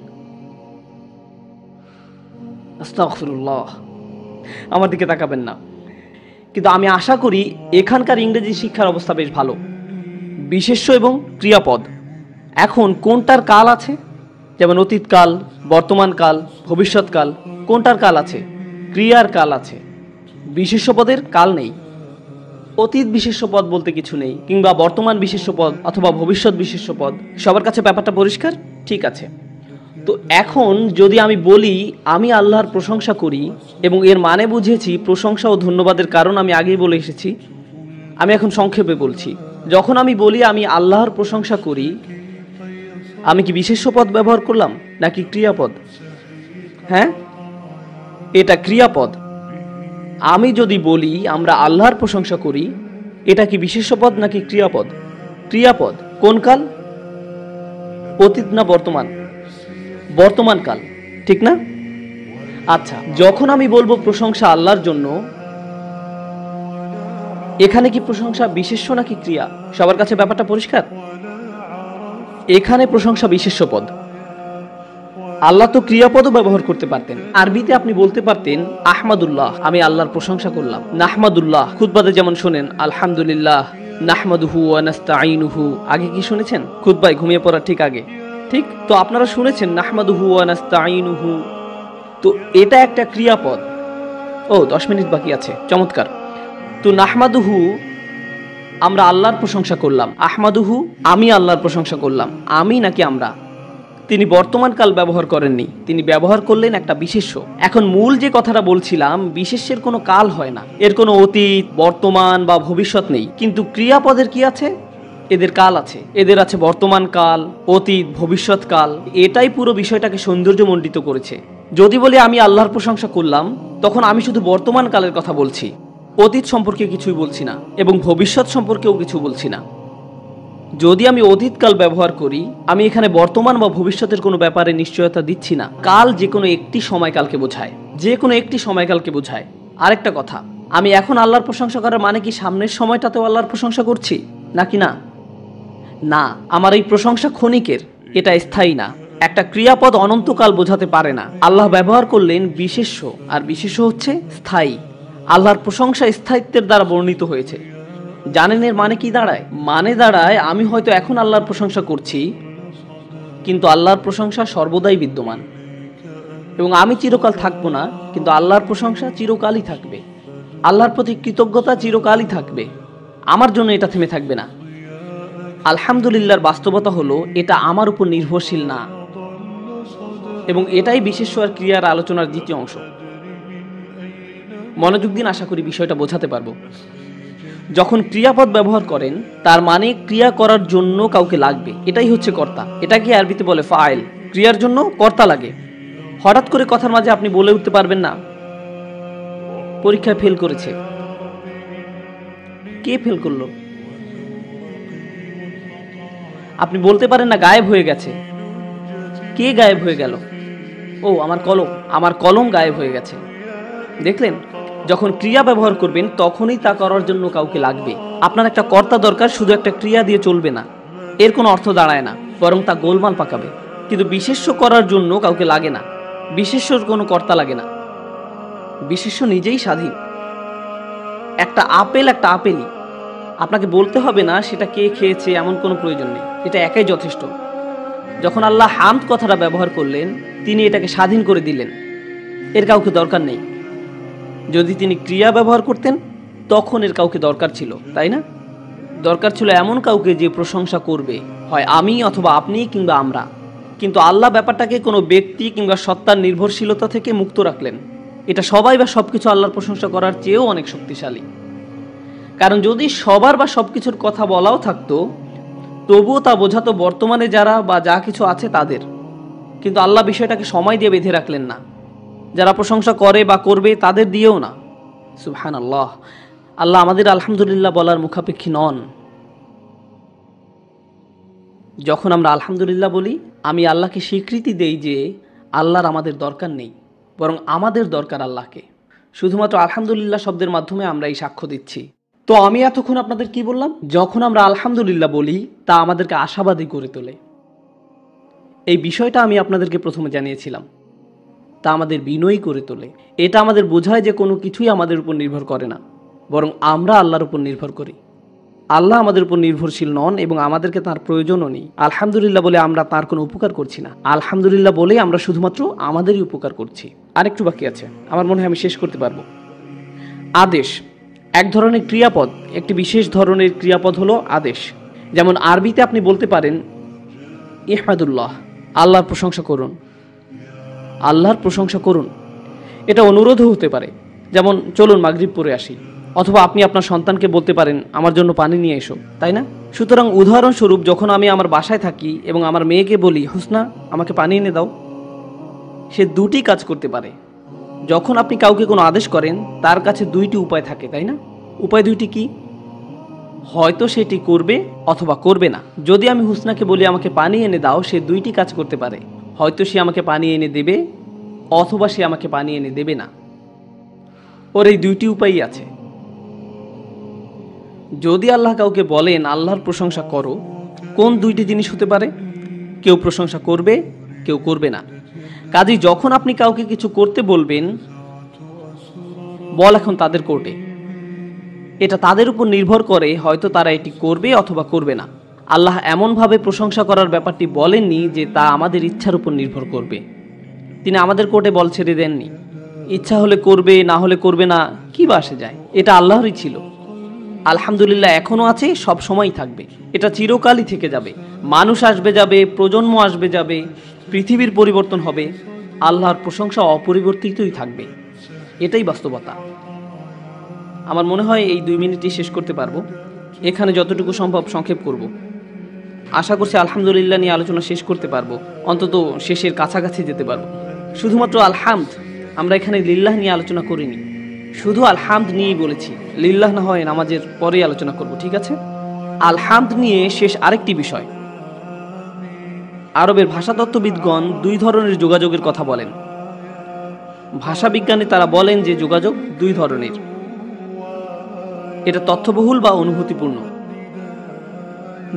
আস্তাগফিরুল্লাহ, আমার দিকে তাকাবেন না। কিন্তু আমি আশা করি এখানকার ইংরেজি শিক্ষার অবস্থা বেশ ভালো। বিশেষ্য এবং ক্রিয়াপদ, এখন কোনটার কাল আছে? যেমন অতীতকাল, বর্তমানকাল, ভবিষ্যৎকাল, কোনটার কাল আছে? ক্রিয়ার কাল আছে, বিশেষ্য পদের কাল নেই। অতীত বিশেষ্য পদ বলতে কিছু নেই, কিংবা বর্তমান বিশেষ্য পদ অথবা ভবিষ্যৎ বিশেষ্য পদ। সবার কাছে ব্যাপারটা পরিষ্কার? ঠিক আছে। তো এখন যদি আমি বলি আমি আল্লাহর প্রশংসা করি, এবং এর মানে বুঝেছি প্রশংসা ও ধন্যবাদের কারণ আমি আগেই বলে এসেছি, আমি এখন সংক্ষেপে বলছি। যখন আমি বলি আমি আল্লাহর প্রশংসা করি, আমি কি বিশেষ্য পদ ব্যবহার করলাম নাকি ক্রিয়াপদ? হ্যাঁ, এটা ক্রিয়াপদ। আমি যদি বলি আমরা আল্লাহর প্রশংসা করি, এটা কি বিশেষ্য পদ নাকি ক্রিয়াপদ? ক্রিয়াপদ। কোন কাল? অতীত না বর্তমান? বর্তমান কাল, ঠিক না? আচ্ছা, যখন আমি বলবো প্রশংসা আল্লাহর জন্য, এখানে কি প্রশংসা বিশেষ্য নাকি ক্রিয়া? সবার কাছে ব্যাপারটা পরিষ্কার? এখানে প্রশংসা বিশেষ্য পদ। আল্লাহ তো ক্রিয়াপদও ব্যবহার করতে পারতেন। আরবিতে আপনি বলতে পারতেন আহমাদুল্লাহ, আমি আল্লাহর প্রশংসা করলাম। নাহমাদুল্লাহ, খুতবাতে যেমন শোনেন আলহামদুলিল্লাহ নাহমাদুহু ওয়া নাস্তাঈনুহু। আগে কি শুনেছেন? খুতবায় ঘুমিয়ে পড়ার ঠিক আগে, ঠিক তো আপনারা শুনেছেন নাহমাদুহু ওয়া নাস্তাঈনুহু। তো এটা একটা ক্রিয়াপদ। ও 10 মিনিট বাকি আছে, চমৎকার। তো নাহমাদুহু, আমরা আল্লাহর প্রশংসা করলাম। আহমাদুহু, আমি আল্লাহর প্রশংসা করলাম। আমি নাকি আমরা? তিনি বর্তমান কাল ব্যবহার করেননি, তিনি ব্যবহার করলেন একটা বিশেষ্য। এখন মূল যে কথাটা বলছিলাম, বিশেষ্যের কোনো কাল হয় না, এর কোনো অতীত, বর্তমান বা ভবিষ্যৎ নেই। কিন্তু ক্রিয়াপদের কি আছে? এদের কাল আছে। এদের আছে বর্তমান কাল, অতীত, ভবিষ্যৎ কাল। এটাই পুরো বিষয়টাকে সৌন্দর্যমণ্ডিত করেছে। যদি বলি আমি আল্লাহর প্রশংসা করলাম, তখন আমি শুধু বর্তমান কালের কথা বলছি, অতীত সম্পর্কে কিছুই বলছি না এবং ভবিষ্যৎ সম্পর্কেও কিছু বলছি না। যদি আমি অতীতকাল ব্যবহার করি, আমি এখানে বর্তমান বা ভবিষ্যতের কোনো ব্যাপারে নিশ্চয়তা দিচ্ছি না। কাল যে কোনো একটি সময়কালকে বোঝায়, যে কোনো একটি সময়কালকে বোঝায়। আরেকটা কথা, আমি এখন আল্লাহর প্রশংসা করার মানে কি সামনের সময়টাতেও আল্লাহর প্রশংসা করছি নাকি না? না, আমার এই প্রশংসা ক্ষণিকের, এটা স্থায়ী না। একটা ক্রিয়াপদ অনন্তকাল বোঝাতে পারে না। আল্লাহ ব্যবহার করলেন বিশেষ্য, আর বিশেষ্য হচ্ছে স্থায়ী। আল্লাহর প্রশংসা স্থায়িত্বের দ্বারা বর্ণিত হয়েছে। জানেন এর মানে কি দাঁড়ায়? মানে দাঁড়ায় আমি হয়তো এখন আল্লাহর প্রশংসা করছি, কিন্তু আল্লাহর প্রশংসা সর্বদাই বিদ্যমান। এবং আমি চিরকাল থাকবো না, কিন্তু আল্লাহর প্রশংসা চিরকালই থাকবে। আল্লাহর প্রতি কৃতজ্ঞতা চিরকালই থাকবে। আমার জন্য এটা থেমে থাকবে না। আলহামদুলিল্লাহর বাস্তবতা হলো এটা আমার উপর নির্ভরশীল না। এবং এটাই বিশেষ্য আর ক্রিয়ার আলোচনার দ্বিতীয় অংশ। মনোযোগ দিন, আশা করি বিষয়টা বোঝাতে পারবো। যখন ক্রিয়াপদ ব্যবহার করেন, তার মানে ক্রিয়া করার জন্য কাউকে লাগবে, এটাই হচ্ছে কর্তা। এটাকে আরবিতে বলে ফাইল। ক্রিয়ার জন্য কর্তা লাগে। হঠাৎ করে কথার মাঝে আপনি বলে উঠতে পারবেন না পরীক্ষায় ফেল করেছে। কে ফেল করলো? আপনি বলতে পারেন না গায়েব হয়ে গেছে। কে গায়েব হয়ে গেল? ও, আমার কলম গায়েব হয়ে গেছে। দেখলেন, যখন ক্রিয়া ব্যবহার করবেন তখনই তা করার জন্য কাউকে লাগবে। আপনার একটা কর্তা দরকার, শুধু একটা ক্রিয়া দিয়ে চলবে না, এর কোনো অর্থ দাঁড়ায় না, বরং তা গোলমাল পাকাবে। কিন্তু বিশেষ্য করার জন্য কাউকে লাগে না, বিশেষ্যর কোনো কর্তা লাগে না। বিশেষ্য নিজেই স্বাধীন। একটা আপেল একটা আপেলই, আপনাকে বলতে হবে না সেটা কে খেয়েছে, এমন কোনো প্রয়োজন নেই, এটা একাই যথেষ্ট। যখন আল্লাহ হামদ কথাটা ব্যবহার করলেন, তিনি এটাকে স্বাধীন করে দিলেন, এর কাউকে দরকার নেই। যদি তিনি ক্রিয়া ব্যবহার করতেন, তখন এর কাউকে দরকার ছিল, তাই না? দরকার ছিল এমন কাউকে যে প্রশংসা করবে, হয় আমি অথবা আপনি কিংবা আমরা। কিন্তু আল্লাহ ব্যাপারটাকে কোনো ব্যক্তি কিংবা সত্তার নির্ভরশীলতা থেকে মুক্ত রাখলেন। এটা সবাই বা সবকিছু আল্লাহর প্রশংসা করার চেয়েও অনেক শক্তিশালী। কারণ যদি সবার বা সবকিছুর কথা বলাও থাকতো, তবুও তা বোঝাতো বর্তমানে যারা বা যা কিছু আছে তাদের। কিন্তু আল্লাহ বিষয়টাকে সময় দিয়ে বেঁধে রাখলেন না, যারা প্রশংসা করে বা করবে তাদের দিয়েও না। সুবহানাল্লাহ, আল্লাহ আমাদের আলহামদুলিল্লাহ বলার মুখাপেক্ষী নন। যখন আমরা আলহামদুলিল্লাহ বলি, আমি আল্লাহকে স্বীকৃতি দেই যে আল্লাহর আমাদের দরকার নেই, বরং আমাদের দরকার আল্লাহকে। শুধুমাত্র আলহামদুলিল্লাহ শব্দের মাধ্যমে আমরা এই সাক্ষ্য দিচ্ছি। তো আমি এতক্ষণ আপনাদের কি বললাম? যখন আমরা আলহামদুলিল্লাহ বলি, তা আমাদেরকে আশাবাদী করে তোলে। এই বিষয়টা আমি আপনাদেরকে প্রথমে জানিয়েছিলাম। তা আমাদের বিনয়ী করে তোলে। এটা আমাদের বোঝায় যে কোনো কিছুই আমাদের উপর নির্ভর করে না, বরং আমরা আল্লাহর উপর নির্ভর করি। আল্লাহ আমাদের উপর নির্ভরশীল নন এবং আমাদেরকে তার প্রয়োজনও নেই। আলহামদুলিল্লাহ বলে আমরা তার কোনো উপকার করছি না। আলহামদুলিল্লাহ বলেই আমরা শুধুমাত্র আমাদেরই উপকার করছি। আরেকটু বাকি আছে, আমার মনে হয় আমি শেষ করতে পারবো। আদেশ এক ধরনের ক্রিয়াপদ, একটি বিশেষ ধরনের ক্রিয়াপদ হলো আদেশ। যেমন আরবিতে আপনি বলতে পারেন ইহমাদুল্লাহ, আল্লাহর প্রশংসা করুন। আল্লাহর প্রশংসা করুন, এটা অনুরোধও হতে পারে। যেমন চলুন মাগরিব পড়ে আসি, অথবা আপনি আপনার সন্তানকে বলতে পারেন আমার জন্য পানি নিয়ে এসো, তাই না? সুতরাং উদাহরণস্বরূপ যখন আমি আমার বাসায় থাকি এবং আমার মেয়েকে বলি হুসনা আমাকে পানি এনে দাও, সে দুটি কাজ করতে পারে। যখন আপনি কাউকে কোনো আদেশ করেন তার কাছে দুইটি উপায় থাকে, তাই না? উপায় দুইটি কি? হয়তো সেটি করবে অথবা করবে না। যদি আমি হুসনাকে বলি আমাকে পানি এনে দাও, সে দুইটি কাজ করতে পারে। হয়তো সে আমাকে পানি এনে দেবে অথবা সে আমাকে পানি এনে দেবে না। ওর এই দুইটি উপায়ই আছে। যদি আল্লাহ কাউকে বলেন আল্লাহর প্রশংসা করো, কোন দুইটি জিনিস হতে পারে? কেউ প্রশংসা করবে, কেউ করবে না। কাজেই যখন আপনি কাউকে কিছু করতে বলবেন, বল এখন তাদের কোর্টে, এটা তাদের উপর নির্ভর করে, হয়তো তারা এটি করবে অথবা করবে না। আল্লাহ এমনভাবে প্রশংসা করার ব্যাপারটি বলেননি যে তা আমাদের ইচ্ছার উপর নির্ভর করবে। তিনি আমাদের কোর্টে বল ছেড়ে দেননি। ইচ্ছা হলে করবে, না হলে করবে না, কি বা আসে যায়? এটা আল্লাহরই ছিল। আলহামদুলিল্লাহ এখনও আছে, সব সময়ই থাকবে। এটা চিরকালই থেকে যাবে। মানুষ আসবে যাবে, প্রজন্ম আসবে যাবে, পৃথিবীর পরিবর্তন হবে, আল্লাহর প্রশংসা অপরিবর্তিতই থাকবে। এটাই বাস্তবতা। আমার মনে হয় এই 2 মিনিটই শেষ করতে পারবো। এখানে যতটুকু সম্ভব সংক্ষেপ করব। আশা করছি আলহামদুলিল্লাহ নিয়ে আলোচনা শেষ করতে পারবো, অন্তত শেষের কাছাকাছি যেতে পারবো। শুধুমাত্র আলহামদ, আমরা এখানে লিল্লাহ নিয়ে আলোচনা করিনি, শুধু আলহামদ নিয়েই বলেছি। লিল্লাহ না হয় নামাজের পরেই আলোচনা করব, ঠিক আছে? আলহামদ নিয়ে শেষ আরেকটি বিষয়। আরবের ভাষাতত্ত্ববিদগণ 2 ধরনের যোগাযোগের কথা বলেন। ভাষা বিজ্ঞানী তারা বলেন যে যোগাযোগ 2 ধরনের। এটা তথ্যবহুল বা অনুভূতিপূর্ণ।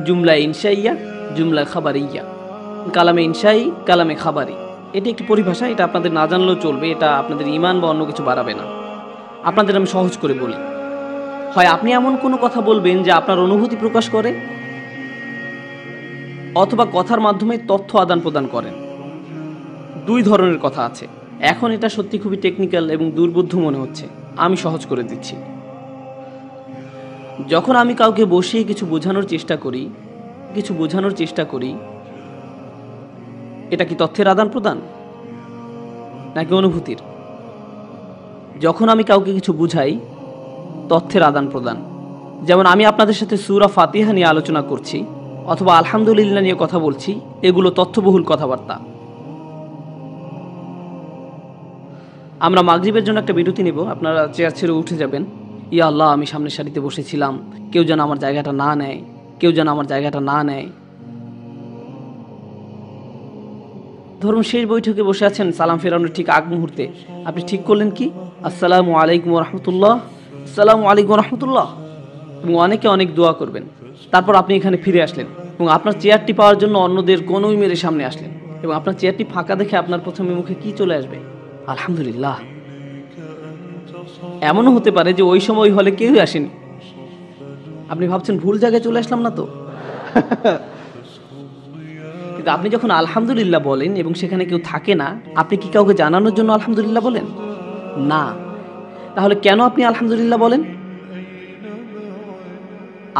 জুমলা ইনশাইয়া, জুমলা খাবারিয়া। কালামে ইনশাই, কালামে খাবারি। এটি একটি পরিভাষা, এটা আপনাদের না জানলেও চলবে, এটা আপনাদের ঈমান বা অন্য কিছু বাড়াবে না। আপনাদের আমি সহজ করে বলি। হয় আপনি এমন কোনো কথা বলবেন যে আপনার অনুভূতি প্রকাশ করে, অথবা কথার মাধ্যমে তথ্য আদান প্রদান করেন। 2 ধরনের কথা আছে। এখন এটা সত্যি খুবই টেকনিক্যাল এবং দুর্বোধ্য মনে হচ্ছে, আমি সহজ করে দিচ্ছি। যখন আমি কাউকে বসিয়ে কিছু বোঝানোর চেষ্টা করি, এটা কি তথ্যের আদান প্রদান নাকি অনুভূতির? যখন আমি কাউকে কিছু বুঝাই, তথ্যের আদান প্রদান। যেমন আমি আপনাদের সাথে সূরা ফাতিহা নিয়ে আলোচনা করছি অথবা আলহামদুলিল্লাহ নিয়ে কথা বলছি, এগুলো তথ্যবহুল কথাবার্তা। আমরা মাগরিবের জন্য একটা বিরতি নেব, আপনারা চেয়ার ছেড়ে উঠে যাবেন। ইয়া আল্লাহ, আমি সামনের সারিতে বসেছিলাম, কেউ যেন আমার জায়গাটা না নেয়। ধরুন শেষ বৈঠকে বসে আছেন, সালাম ফেরানোর ঠিক আগ মুহূর্তে আপনি ঠিক করলেন কি? আসসালামু আলাইকুম রহমতুল্লাহ, আসসালামু আলাইকুম রহমতুল্লাহ, এবং অনেকে অনেক দোয়া করবেন। তারপর আপনি এখানে ফিরে আসলেন এবং আপনার চেয়ারটি পাওয়ার জন্য অন্যদের কোনোই মেরে সামনে আসলেন, এবং আপনার চেয়ারটি ফাঁকা দেখে আপনার প্রথমে মুখে কি চলে আসবে? আলহামদুলিল্লাহ। এমনও হতে পারে যে ওই সময় হলে কেউই আসেনি, আপনি ভাবছেন ভুল জায়গায় চলে আসলাম না তো? কিন্তু আপনি যখন আলহামদুলিল্লাহ বলেন এবং সেখানে কেউ থাকে না, আপনি কি কাউকে জানানোর জন্য আলহামদুলিল্লাহ বলেন? না। তাহলে কেন আপনি আলহামদুলিল্লাহ বলেন?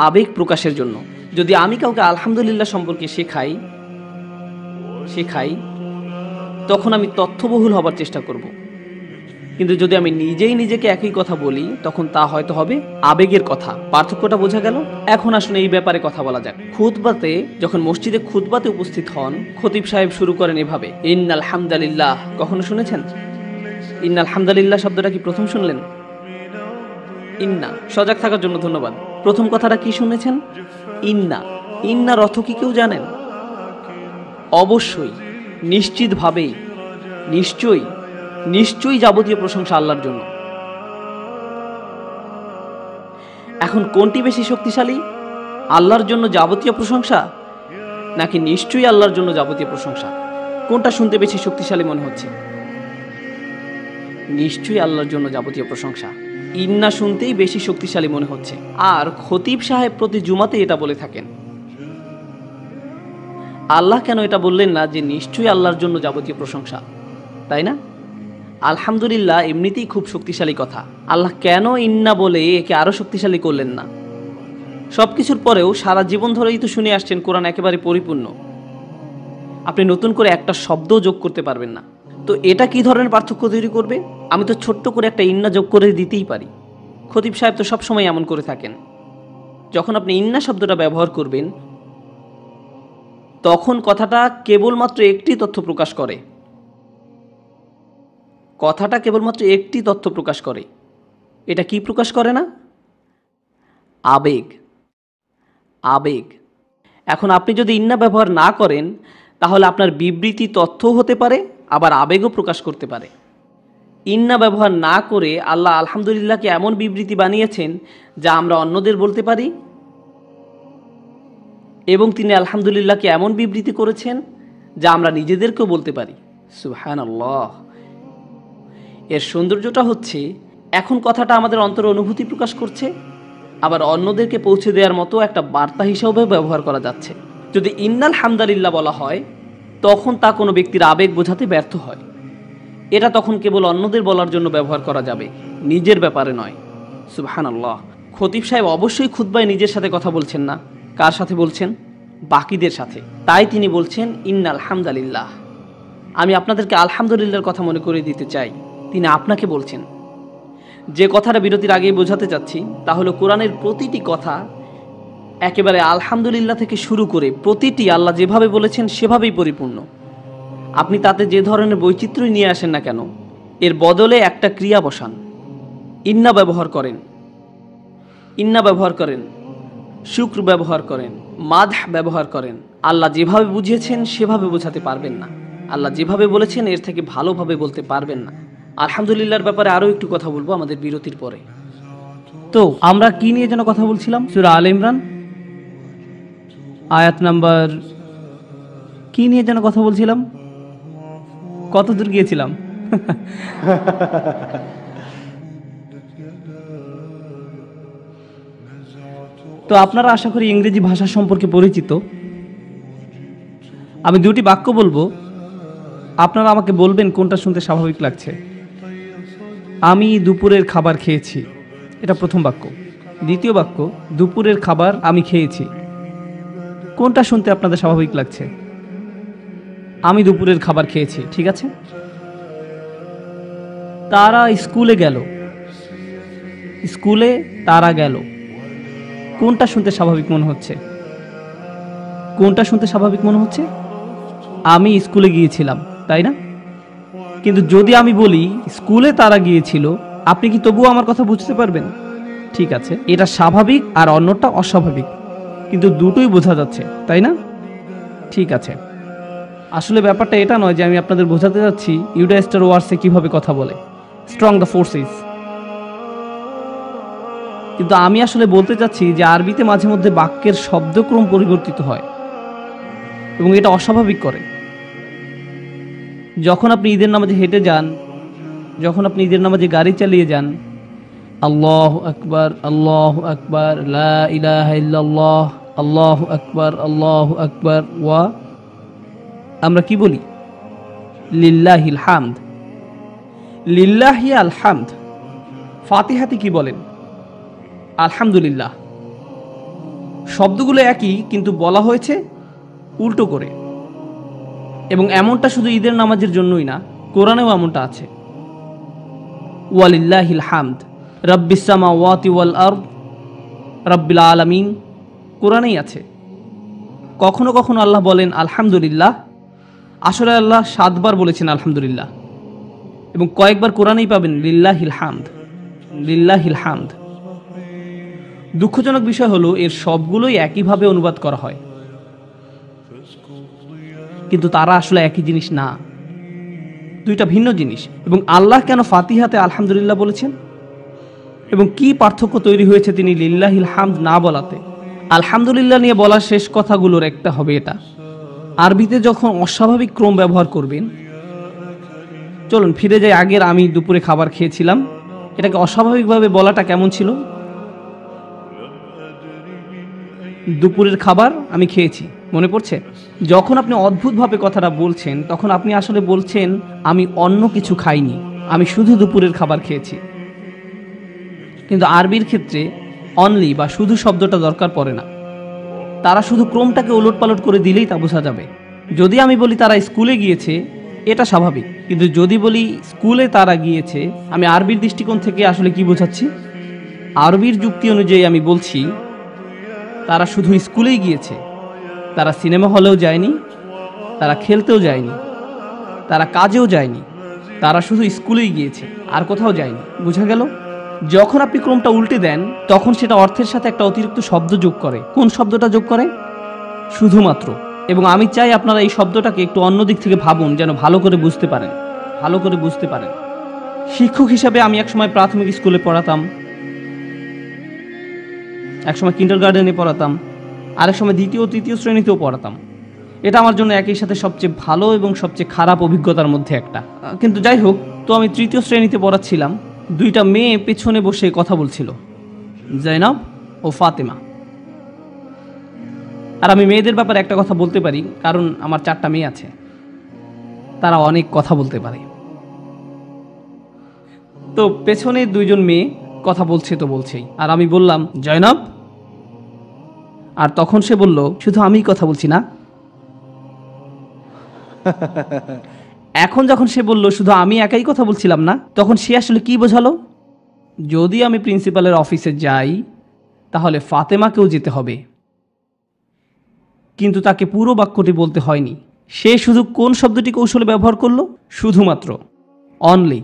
আবেগ প্রকাশের জন্য। যদি আমি কাউকে আলহামদুলিল্লাহ সম্পর্কে শেখাই, তখন আমি তথ্যবহুল হবার চেষ্টা করব। কিন্তু যদি আমি নিজেই নিজেকে একই কথা বলি, তখন তা হয়তো হবে আবেগের কথা। পার্থক্যটা বোঝা গেল? এখন আসুন এই ব্যাপারে কথা বলা যাক। খুতবাতে, যখন মসজিদে খুতবাতে উপস্থিত হন, খতিব সাহেব শুরু করেন এভাবে, ইন্নাল হামদালিল্লাহ। কখনো শুনেছেন ইন্নাল হামদালিল্লাহ শব্দটা? কি প্রথম শুনলেন? ইন্না, সজাগ থাকার জন্য ধন্যবাদ। প্রথম কথাটা কি শুনেছেন? ইন্না। ইন্নার অর্থ কি কেউ জানেন? অবশ্যই, নিশ্চিতভাবেই, নিশ্চয়ই যাবতীয় প্রশংসা আল্লাহর জন্য। এখন কোনটি বেশি শক্তিশালী? আল্লাহর জন্য যাবতীয় প্রশংসা নাকি নিশ্চয়ই আল্লাহর জন্য যাবতীয় প্রশংসা? কোনটা শুনতে বেশি শক্তিশালী মনে হচ্ছে? নিশ্চয়ই আল্লাহর জন্য যাবতীয় প্রশংসা। ইন্না শুনতেই বেশি শক্তিশালী মনে হচ্ছে। আর খতিব সাহেব প্রতি জুমাতে এটা বলে থাকেন। আল্লাহ কেন এটা বললেন না যে নিশ্চয়ই আল্লাহর জন্য যাবতীয় প্রশংসা, তাই না? আলহামদুলিল্লাহ এমনিতেই খুব শক্তিশালী কথা, আল্লাহ কেন ইন্না বলে একে আরো শক্তিশালী করলেন না? সবকিছুর পরেও সারা জীবন ধরেই তো শুনে আসছেন কোরআন একেবারে পরিপূর্ণ, আপনি নতুন করে একটা শব্দ যোগ করতে পারবেন না। তো এটা কি ধরনের পার্থক্য তৈরি করবে? আমি তো ছোট্ট করে একটা ইন্না যোগ করে দিতেই পারি। খতিব সাহেব তো সবসময় এমন করে থাকেন। যখন আপনি ইন্না শব্দটা ব্যবহার করবেন তখন কথাটা কেবলমাত্র একটি তথ্য প্রকাশ করে। কথাটা কেবলমাত্র একটি তথ্য প্রকাশ করে। এটা কি প্রকাশ করে না? আবেগ। আবেগ। এখন আপনি যদি ইন্না ব্যবহার না করেন তাহলে আপনার বিবৃতি তথ্যও হতে পারে, আবার আবেগও প্রকাশ করতে পারে। ইন্না ব্যবহার না করে আল্লাহ আলহামদুলিল্লাহকে এমন বিবৃতি বানিয়েছেন যা আমরা অন্যদের বলতে পারি, এবং তিনি আলহামদুলিল্লাহকে এমন বিবৃতি করেছেন যা আমরা নিজেদেরকেও বলতে পারি। সুবহানাল্লাহ। এর সৌন্দর্যটা হচ্ছে এখন কথাটা আমাদের অন্তরে অনুভূতি প্রকাশ করছে, আবার অন্যদেরকে পৌঁছে দেওয়ার মতো একটা বার্তা হিসেবেও ব্যবহার করা যাচ্ছে। যদি ইন্নাল হামদালিল্লাহ বলা হয় তখন তা কোনো ব্যক্তির আবেগ বোঝাতে ব্যর্থ হয়। এটা তখন কেবল অন্যদের বলার জন্য ব্যবহার করা যাবে, নিজের ব্যাপারে নয়। সুবহানাল্লাহ। খতিব সাহেব অবশ্যই খুতবায় নিজের সাথে কথা বলছেন না। কার সাথে বলছেন? বাকিদের সাথে। তাই তিনি বলছেন ইন্নাল হামদালিল্লাহ। আমি আপনাদেরকে আলহামদুলিল্লাহর কথা মনে করে দিতে চাই, তিনি আপনাকে বলছেন। যে কথাটা বিরতির আগেই বোঝাতে চাচ্ছি তা হলো কোরআনের প্রতিটি কথা একেবারে আলহামদুলিল্লাহ থেকে শুরু করে প্রতিটি আল্লাহ যেভাবে বলেছেন সেভাবেই পরিপূর্ণ। আপনি তাতে যে ধরনের বৈচিত্র্যই নিয়ে আসেন না কেন, এর বদলে একটা ক্রিয়া বসান। ইন্না ব্যবহার করেন, ইন্না ব্যবহার করেন, শুক্র ব্যবহার করেন, মাদহ ব্যবহার করেন। আল্লাহ যেভাবে বুঝিয়েছেন সেভাবে বোঝাতে পারবেন না। আল্লাহ যেভাবে বলেছেন এর থেকে ভালোভাবে বলতে পারবেন না। আলহামদুলিল্লাহর ব্যাপারে আরও একটু কথা বলবো আমাদের বিরতির পরে। তো আমরা কি নিয়ে যেন কথা বলছিলাম? সূরা আলে ইমরান আয়াত নাম্বার কি নিয়ে যেন কথা বলছিলাম? কত দূর গিয়েছিলাম? তো আপনারা আশা করি ইংরেজি ভাষা সম্পর্কে পরিচিত। আমি দুটি বাক্য বলবো, আপনারা আমাকে বলবেন কোনটা শুনতে স্বাভাবিক লাগছে। আমি দুপুরের খাবার খেয়েছি, এটা প্রথম বাক্য। দ্বিতীয় বাক্য, দুপুরের খাবার আমি খেয়েছি। কোনটা শুনতে আপনাদের স্বাভাবিক লাগছে? আমি দুপুরের খাবার খেয়েছি, ঠিক আছে। তারা স্কুলে গেল, স্কুলে তারা গেল। কোনটা শুনতে স্বাভাবিক মনে হচ্ছে? কোনটা শুনতে স্বাভাবিক মনে হচ্ছে? আমি স্কুলে গিয়েছিলাম, তাই না? কিন্তু যদি আমি বলি স্কুলে তারা গিয়েছিল, আপনি কি তবুও আমার কথা বুঝতে পারবেন? ঠিক আছে, এটা স্বাভাবিক আর অন্যটা অস্বাভাবিক, কিন্তু দুটোই বোঝা যাচ্ছে, তাই না? ঠিক আছে। আসলে ব্যাপারটা এটা নয় যে আমি আপনাদের বোঝাতে যাচ্ছি ইউডা স্টার ওয়ার্সে কীভাবে কথা বলে, স্ট্রং দ্য ফোর্সেস। কিন্তু আমি আসলে বলতে চাচ্ছি যে আরবিতে মাঝে মধ্যে বাক্যের শব্দক্রম পরিবর্তিত হয় এবং এটা অস্বাভাবিক করে। যখন আপনি ঈদের নামাজে হেঁটে যান, যখন আপনি ঈদের নামাজে গাড়ি চালিয়ে যান, আল্লাহু আকবার, আল্লাহু আকবার, লা ইলাহা ইল্লাল্লাহ, আল্লাহু আকবার, আল্লাহু আকবার, ওয়া আমরা কি বলি? লিল্লাহিল হামদ, লিল্লাহি আল হামদ। ফাতিহাতে কি বলেন? আলহামদুলিল্লাহ। শব্দগুলো একই, কিন্তু বলা হয়েছে উল্টো করে। এবং এমনটা শুধু ঈদের নামাজের জন্যই না, কোরআনেও এমনটা আছে। ওয়ালিল্লাহিল হামদ রাব্বিস সামাওয়াতি ওয়াল আরদ রাব্বিল আলামিন, কোরআনেই আছে। কখনো কখনো আল্লাহ বলেন আলহামদুলিল্লাহ, আসলে আল্লাহ 7 বার বলেছেন আলহামদুলিল্লাহ, এবং কয়েকবার কোরআনেই পাবেন লিল্লাহিল হামদ, লিল্লাহিল হামদ। দুঃখজনক বিষয় হলো এর সবগুলোই একইভাবে অনুবাদ করা হয়, কিন্তু তারা আসলে একই জিনিস না, দুইটা ভিন্ন জিনিস। এবং আল্লাহ কেন ফাতিহাতে আলহামদুলিল্লাহ বলেছেন এবং কি পার্থক্য তৈরি হয়েছে তিনি লিল্লাহিল হামদ না বলাতে? আলহামদুলিল্লাহ নিয়ে বলার শেষ কথাগুলোর একটা হবে এটা, আরবিতে যখন অস্বাভাবিক ক্রম ব্যবহার করবেন, চলুন ফিরে যাই আগের আমি দুপুরে খাবার খেয়েছিলাম, এটাকে অস্বাভাবিকভাবে বলাটা কেমন ছিল? দুপুরের খাবার আমি খেয়েছি, মনে পড়ছে? যখন আপনি অদ্ভুতভাবে কথাটা বলছেন তখন আপনি আসলে বলছেন আমি অন্য কিছু খাইনি, আমি শুধু দুপুরের খাবার খেয়েছি। কিন্তু আরবির ক্ষেত্রে অনলি বা শুধু শব্দটা দরকার পড়ে না, তারা শুধু ক্রমটাকে ওলটপালট করে দিলেই তা বোঝা যাবে। যদি আমি বলি তারা স্কুলে গিয়েছে, এটা স্বাভাবিক, কিন্তু যদি বলি স্কুলে তারা গিয়েছে, আমি আরবির দৃষ্টিকোণ থেকে আসলে কি বোঝাচ্ছি? আরবির যুক্তি অনুযায়ী আমি বলছি, তারা শুধু স্কুলেই গিয়েছে, তারা সিনেমা হলেও যায়নি, তারা খেলতেও যায়নি, তারা কাজেও যায়নি, তারা শুধু স্কুলেই গিয়েছে, আর কোথাও যায়নি। বোঝা গেল? যখন আপনি ক্রমটা উল্টে দেন তখন সেটা অর্থের সাথে একটা অতিরিক্ত শব্দ যোগ করে। কোন শব্দটা যোগ করে? শুধুমাত্র। এবং আমি চাই আপনারা এই শব্দটাকে একটু অন্য দিক থেকে ভাবুন, যেন ভালো করে বুঝতে পারেন, ভালো করে বুঝতে পারেন। শিক্ষক হিসাবে আমি একসময় প্রাথমিক স্কুলে পড়াতাম, একসময় কিন্ডারগার্টেনে পড়াতাম, আরেক সময় দ্বিতীয় তৃতীয় শ্রেণীতেও পড়াতাম। এটা আমার জন্য একই সাথে সবচেয়ে ভালো এবং সবচেয়ে খারাপ অভিজ্ঞতার মধ্যে একটা। কিন্তু যাই হোক, তো আমি তৃতীয় শ্রেণীতে পড়াচ্ছিলাম। দুইটা মেয়ে পেছনে বসে কথা বলছিল, জয়নব ও ফাতেমা। আর আমি মেয়েদের ব্যাপারে একটা কথা বলতে পারি, কারণ আমার 4টা মেয়ে আছে, তারা অনেক কথা বলতে পারে। তো পেছনে দুইজন মেয়ে কথা বলছে তো বলছেই, আর আমি বললাম জয়নব, আর তখন সে বলল শুধু আমিই কথা বলছি না। এখন যখন সে বলল শুধু আমি একাই কথা বলছিলাম না, তখন সে আসলে কি বোঝালো? যদি আমি প্রিন্সিপালের অফিসে যাই তাহলে ফাতেমাকেও যেতে হবে। কিন্তু তাকে পুরো বাক্যটি বলতে হয়নি। সে শুধু কোন শব্দটি কৌশলে ব্যবহার করলো? শুধুমাত্র, অনলি।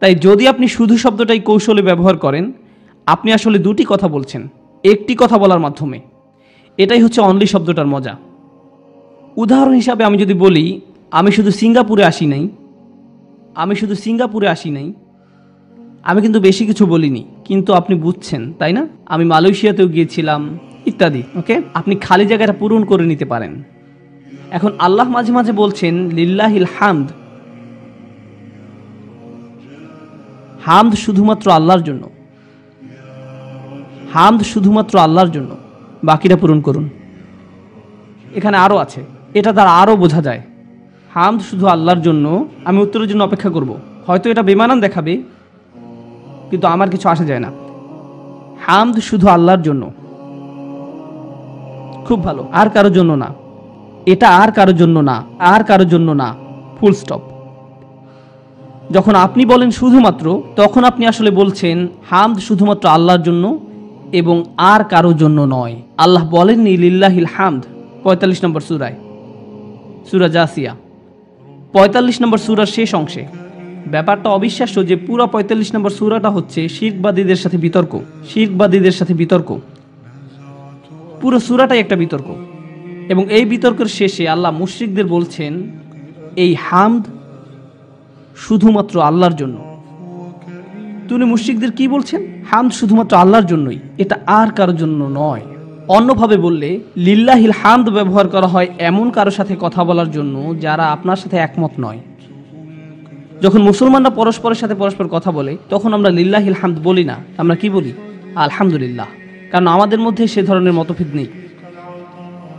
তাই যদি আপনি শুধু শব্দটাই কৌশলে ব্যবহার করেন, আপনি আসলে দুটি কথা বলছেন একটি কথা বলার মাধ্যমে। এটাই হচ্ছে অনলি শব্দটার মজা। উদাহরণ হিসাবে আমি যদি বলি আমি শুধু সিঙ্গাপুরে আসি নাই, আমি শুধু সিঙ্গাপুরে আসি নাই, আমি কিন্তু বেশি কিছু বলিনি, কিন্তু আপনি বুঝছেন তাই না? আমি মালয়েশিয়াতেও গিয়েছিলাম ইত্যাদি। ওকে, আপনি খালি জায়গাটা পূরণ করে নিতে পারেন। এখন আল্লাহ মাঝে মাঝে বলছেন লিল্লাহিল হামদ, হামদ শুধুমাত্র আল্লাহর জন্য, হামদ শুধুমাত্র আল্লাহর জন্য, বাকিটা পূরণ করুন। এখানে আরও আছে, এটা দ্বারা আরও বোঝা যায় হামদ শুধু আল্লাহর জন্য। আমি উত্তরের জন্য অপেক্ষা করব, হয়তো এটা বেমানান দেখাবে, কিন্তু আমার কিছু আসে যায় না। হামদ শুধু আল্লাহর জন্য, খুব ভালো, আর কারোর জন্য না। এটা আর কারোর জন্য না, আর কারোর জন্য না, ফুল স্টপ। যখন আপনি বলেন শুধুমাত্র, তখন আপনি আসলে বলছেন হামদ শুধুমাত্র আল্লাহর জন্য এবং আর কারোর জন্য নয়। আল্লাহ বলেননি লিল্লাহিল হামদ 45 নম্বর সূরায়, সূরা জাসিয়া 45 নম্বর সূরার শেষ অংশে। ব্যাপারটা অবিশ্বাস্য যে পুরো 45 নম্বর সূরাটা হচ্ছে শিরকবাদীদের সাথে বিতর্ক, শিরকবাদীদের সাথে বিতর্ক। পুরো সূরাটাই একটা বিতর্ক। এবং এই বিতর্কের শেষে আল্লাহ মুশরিকদের বলছেন এই হামদ শুধুমাত্র আল্লাহর জন্য। তিনি মুশরিকদের কি বলছেন? হামদ শুধুমাত্র আল্লাহর জন্যই, এটা আর কারোর জন্য নয়। অন্যভাবে বললে লিল্লাহিল হামদ ব্যবহার করা হয় এমন কারোর সাথে কথা বলার জন্য যারা আপনার সাথে একমত নয়। যখন মুসলমানরা পরস্পরের সাথে পরস্পর কথা বলে তখন আমরা লিল্লাহিল হামদ বলি না, আমরা কি বলি? আলহামদুলিল্লাহ, কারণ আমাদের মধ্যে সে ধরনের মতভেদ নেই।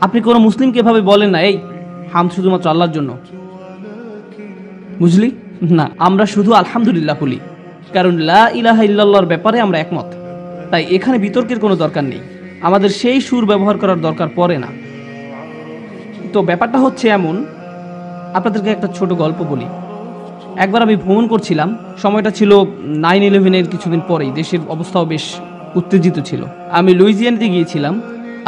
আপনি কোনো মুসলিমকে এভাবে বলেন না এই হামদ শুধুমাত্র আল্লাহর জন্য, বুঝলি? না, আমরা শুধু আলহামদুলিল্লাহ বলি, কারণ লা ইলাহা ইল্লাল্লাহর ব্যাপারে আমরা একমত। তাই এখানে বিতর্কের কোনো দরকার নেই, আমাদের সেই সুর ব্যবহার করার দরকার পড়ে না। তো ব্যাপারটা হচ্ছে এমন, আপনাদেরকে একটা ছোট গল্প বলি। একবার আমি ভ্রমণ করছিলাম, সময়টা ছিল 9/11-এর কিছুদিন পরেই, দেশের অবস্থাও বেশ উত্তেজিত ছিল। আমি লুইজিয়ানাতে গিয়েছিলাম,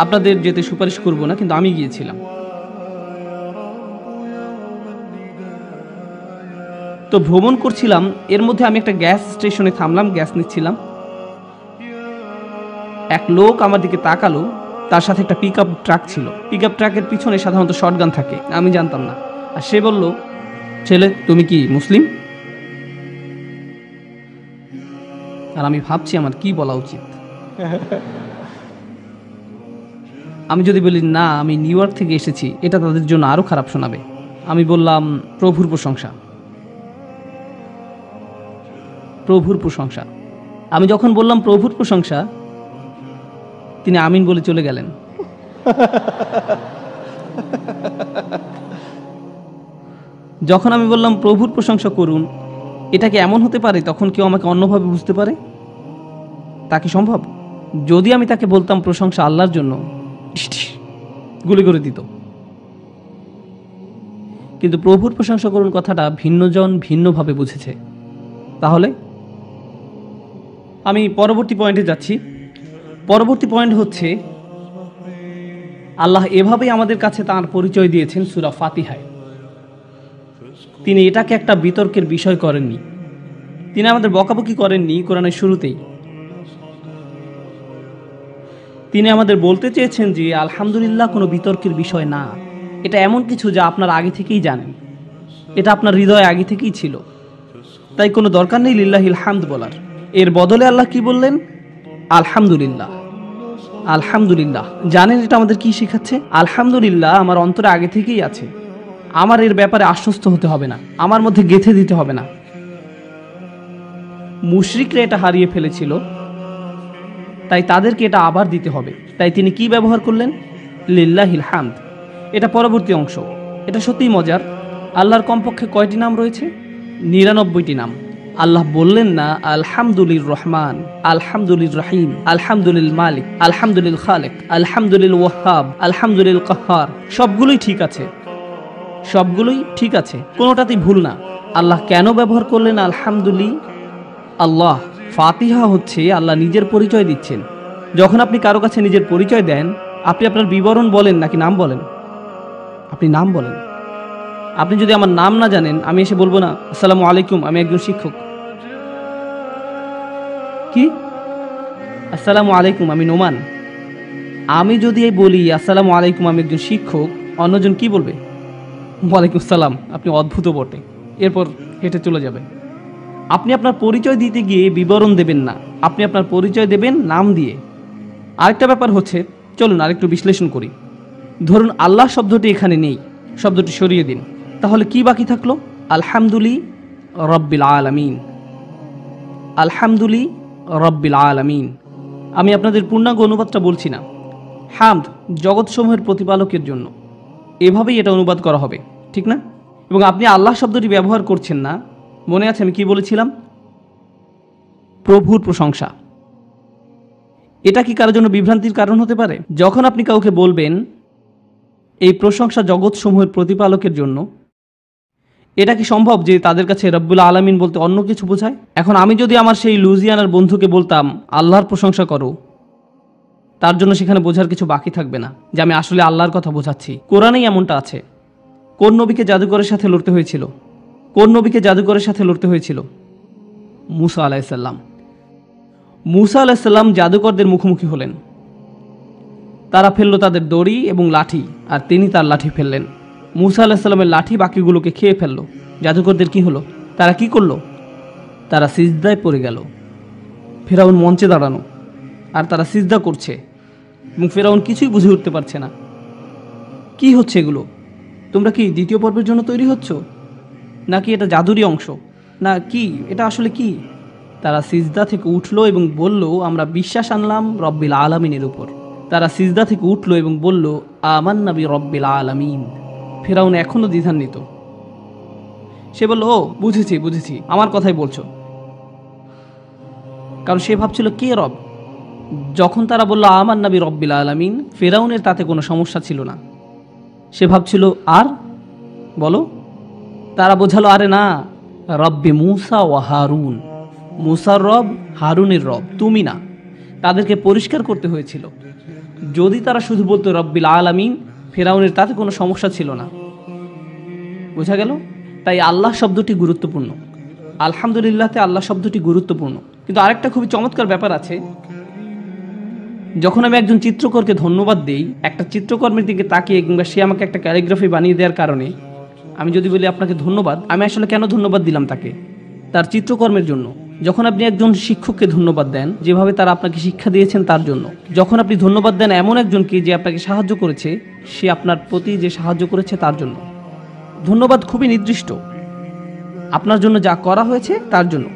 আপনাদের যেতে সুপারিশ করব না, কিন্তু আমি গিয়েছিলাম। তো ভ্রমণ করছিলাম, এর মধ্যে আমি একটা গ্যাস স্টেশনে থামলাম, গ্যাস নিচ্ছিলাম। এক লোক আমার দিকে তাকালো, তার সাথে একটা পিক আপ ট্রাক ছিল। পিক আপ ট্রাকের পিছনে সাধারণত শটগান থাকে, আমি জানতাম না। আর সে বলল, ছেলে তুমি কি মুসলিম? আর আমি ভাবছি আমার কি বলা উচিত। আমি যদি বলি না আমি নিউ ইয়র্ক থেকে এসেছি, এটা তাদের জন্য আরো খারাপ শোনাবে। আমি বললাম প্রভুর প্রশংসা, প্রভুর প্রশংসা। আমি যখন বললাম প্রভুর প্রশংসা, তিনি আমিন বলে চলে গেলেন। যখন আমি বললাম প্রভুর প্রশংসা করুন, এটা কি এমন হতে পারে তখন কেউ আমাকে অন্যভাবে বুঝতে পারে? তা কি সম্ভব? যদি আমি তাকে বলতাম প্রশংসা আল্লাহর জন্য, গুলি করে দিত। কিন্তু প্রভুর প্রশংসা করুন কথাটা ভিন্নজন ভিন্নভাবে বুঝেছে। তাহলে আমি পরবর্তী পয়েন্টে যাচ্ছি। পরবর্তী পয়েন্ট হচ্ছে, আল্লাহ এভাবেই আমাদের কাছে তাঁর পরিচয় দিয়েছেন সূরা ফাতিহায়। তিনি এটাকে একটা বিতর্কের বিষয় করেননি, তিনি আমাদের বকাবকি করেননি কোরআনের শুরুতেই। তিনি আমাদের বলতে চেয়েছেন যে আলহামদুলিল্লাহ কোনো বিতর্কের বিষয় না, এটা এমন কিছু যা আপনার আগে থেকেই জানেন, এটা আপনার হৃদয়ে আগে থেকেই ছিল, তাই কোনো দরকার নেই লিল্লাহিল হামদ বলার। এর বদলে আল্লাহ কি বললেন? আলহামদুলিল্লাহ। আলহামদুলিল্লাহ জানেন এটা আমাদের কি শেখাচ্ছে? আলহামদুলিল্লাহ আমার অন্তরে আগে থেকেই আছে, আমার এর ব্যাপারে আশ্বস্ত হতে হবে না, আমার মধ্যে গেঁথে দিতে হবে না। মুশরিকরা এটা হারিয়ে ফেলেছিল, তাই তাদেরকে এটা আবার দিতে হবে। তাই তিনি কি ব্যবহার করলেন? লিল্লাহিল হামদ। এটা পরবর্তী অংশ, এটা সত্যিই মজার। আল্লাহর কমপক্ষে কয়টি নাম রয়েছে? 99টি নাম। আল্লাহ বললেন না আলহামদুলিল রহমান, আলহামদুলিল রহিম, আলহামদুলিল মালিক, আলহামদুলিল খালেক, আলহামদুলিল ওয়াহাব, আলহামদুলিল কাহ্হার। সবগুলোই ঠিক আছে, সবগুলোই ঠিক আছে, কোনোটাতেই ভুল না। আল্লাহ কেন ব্যবহার করলেন আলহামদুলিল্লাহ? আল্লাহ, ফাতিহা হচ্ছে আল্লাহ নিজের পরিচয় দিচ্ছেন। যখন আপনি কারো কাছে নিজের পরিচয় দেন, আপনি আপনার বিবরণ বলেন নাকি নাম বলেন? আপনি নাম বলেন। আপনি যদি আমার নাম না জানেন, আমি এসে বলবো না আসসালামু আলাইকুম আমি একজন শিক্ষক। কি আসসালামু আলাইকুম আমি নোমান? আমি যদি বলি আসসালামু আলাইকুম আমি একজন শিক্ষক, অন্যজন কি বলবে? ওয়ালাইকুম সালাম, আপনি অদ্ভুত বটে, এরপর হেঁটে চলে যাবে। আপনি আপনার পরিচয় দিতে গিয়ে বিবরণ দেবেন না, আপনি আপনার পরিচয় দেবেন নাম দিয়ে। আরেকটা ব্যাপার হচ্ছে, চলুন আরেকটু বিশ্লেষণ করি। ধরুন আল্লাহ শব্দটি এখানে নেই, শব্দটি সরিয়ে দিন, তাহলে কি বাকি থাকলো? আলহামদুলিল্লাহ রব্বিল আলামিন। আলহামদুলিল্লাহ রব্বিল আলামিন। আমি আপনাদের পূর্ণাঙ্গ অনুবাদটা বলছি না। হামদ জগৎসমূহের প্রতিপালকের জন্য, এভাবেই এটা অনুবাদ করা হবে, ঠিক না? এবং আপনি আল্লাহ শব্দটি ব্যবহার করছেন না। মনে আছে আমি কি বলেছিলাম? প্রভুর প্রশংসা। এটা কি কারোর জন্য বিভ্রান্তির কারণ হতে পারে? যখন আপনি কাউকে বলবেন এই প্রশংসা জগৎসমূহের প্রতিপালকের জন্য, এটা কি সম্ভব যে তাদের কাছে রব্বুল আলামিন বলতে অন্য কিছু বোঝায়? এখন আমি যদি আমার সেই লুজিয়ানার বন্ধুকে বলতাম আল্লাহর প্রশংসা করো, তার জন্য সেখানে বোঝার কিছু বাকি থাকবে না যে আমি আসলে আল্লাহর কথা বোঝাচ্ছি। কোরআনেই এমনটা আছে। কোন নবীকে জাদুকরের সাথে লড়তে হয়েছিল? কোন নবীকে জাদুকরের সাথে লড়তে হয়েছিল? মুসা আলাইসাল্লাম। মুসা আলাইসাল্লাম জাদুকরদের মুখোমুখি হলেন, তারা ফেললো তাদের দড়ি এবং লাঠি, আর তিনি তার লাঠি ফেললেন। মুসা আলাইসাল্লামের লাঠি বাকিগুলোকে খেয়ে ফেললো। জাদুকরদের কি হলো? তারা কি করলো? তারা সিজদায় পড়ে গেল। ফেরাউন মঞ্চে দাঁড়ানো, আর তারা সিজদা করছে, এবং ফেরাউন কিছুই বুঝে উঠতে পারছে না কি হচ্ছে এগুলো। তোমরা কি দ্বিতীয় পর্বের জন্য তৈরি হচ্ছ, নাকি এটা জাদুরই অংশ, না কি এটা আসলে কি? তারা সিজদা থেকে উঠলো এবং বলল আমরা বিশ্বাস আনলাম রব্বিল আলামিনের উপর। তারা সিজদা থেকে উঠলো এবং বলল আমান্না বি রব্বিল আলামিন। ফেরাউন এখনও দ্বিধান্বিত। সে বলল ও বুঝেছি বুঝেছি, আমার কথাই বলছো। কারণ সে ভাবছিল কে রব। যখন তারা বলল আমান্না বি রব্বিল আলামিন, ফেরাউনের তাতে কোনো সমস্যা ছিল না। সে ভাবছিল আর বলো। তারা বোঝালো আরে না, রব্বে মুসা ও হারুন, মুসার রব হারুনের রব, তুমি না। তাদেরকে পরিষ্কার করতে হয়েছিল। যদি তারা শুধু বলতো রব্বিল আলামিন, ফেরাউনের তাতে কোনো সমস্যা ছিল না। বোঝা গেল? তাই আল্লাহ শব্দটি গুরুত্বপূর্ণ। আলহামদুলিল্লাহতে আল্লাহ শব্দটি গুরুত্বপূর্ণ। কিন্তু আরেকটা খুবই চমৎকার ব্যাপার আছে। যখন আমি একজন চিত্রকরকে ধন্যবাদ দিই, একটা চিত্রকর্মের দিকে তাকিয়ে কিংবা সে আমাকে একটা ক্যালিগ্রাফি বানিয়ে দেওয়ার কারণে, আমি যদি বলি আপনাকে ধন্যবাদ, আমি আসলে কেন ধন্যবাদ দিলাম তাকে? তার চিত্রকর্মের জন্য। যখন আপনি একজন শিক্ষককে ধন্যবাদ দেন যেভাবে তারা আপনাকে শিক্ষা দিয়েছেন তার জন্য, যখন আপনি ধন্যবাদ দেন এমন একজনকে যে আপনাকে সাহায্য করেছে, সে আপনার প্রতি যে সাহায্য করেছে তার জন্য, ধন্যবাদ খুবই নির্দিষ্ট। আপনার জন্য যা করা হয়েছে তার জন্য।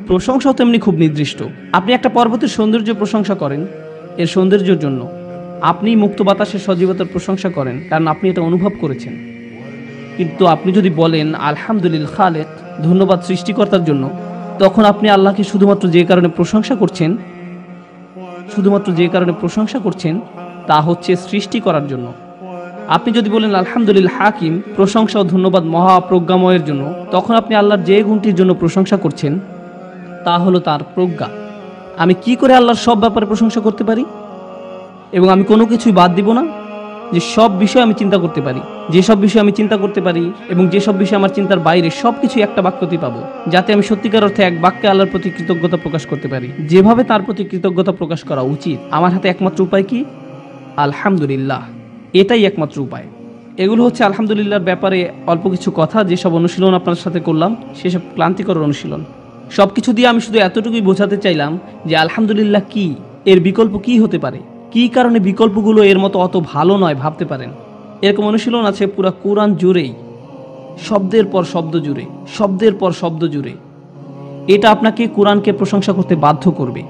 প্রশংসাও তেমনি খুব নির্দিষ্ট। আপনি একটা পর্বতের সৌন্দর্য প্রশংসা করেন এর সৌন্দর্যের জন্য, আপনি মুক্ত বাতাসের সজীবতার প্রশংসা করেন কারণ আপনি এটা অনুভব করেছেন। কিন্তু আপনি যদি বলেন আলহামদুলিল্লাহ খালেক, ধন্যবাদ সৃষ্টিকর্তার জন্য, তখন আপনি আল্লাহকে শুধুমাত্র যে কারণে প্রশংসা করছেন তা হচ্ছে সৃষ্টি করার জন্য। আপনি যদি বলেন আলহামদুলিল্লাহ হাকিম, প্রশংসা ও ধন্যবাদ মহাপ্রজ্ঞাময়ের জন্য, তখন আপনি আল্লাহর যে গুণটির জন্য প্রশংসা করছেন তা হলো তার প্রজ্ঞা। আমি কি করে আল্লাহর সব ব্যাপারে প্রশংসা করতে পারি, এবং আমি কোনো কিছুই বাদ দিব না, যে সব বিষয় আমি চিন্তা করতে পারি, যেসব বিষয় আমি চিন্তা করতে পারি এবং যেসব বিষয় আমার চিন্তার বাইরে, সব কিছুই একটা বাক্যতেই পাবো, যাতে আমি সত্যিকার অর্থে এক বাক্যে আল্লাহর প্রতি কৃতজ্ঞতা প্রকাশ করতে পারি, যেভাবে তার প্রতি কৃতজ্ঞতা প্রকাশ করা উচিত। আমার হাতে একমাত্র উপায় কি? আলহামদুলিল্লাহ, এটাই একমাত্র উপায়। এগুলো হচ্ছে আলহামদুলিল্লাহর ব্যাপারে অল্প কিছু কথা, যেসব অনুশীলন আপনার সাথে করলাম, সেসব ক্লান্তিকর অনুশীলন। সব কিছু দিয়ে আমি শুধু এতটুকুই বোঝাতে চাইলাম যে আলহামদুলিল্লাহ কি, এর বিকল্প কি হতে পারে, কী কারণে বিকল্পগুলো এর মতো অত ভালো নয় ভাবতে পারেন। এরকম অনুশীলন আছে পুরা কোরআন জুড়েই, শব্দের পর শব্দ জুড়ে, শব্দের পর শব্দ জুড়ে। এটা আপনাকে কোরআনকে প্রশংসা করতে বাধ্য করবে।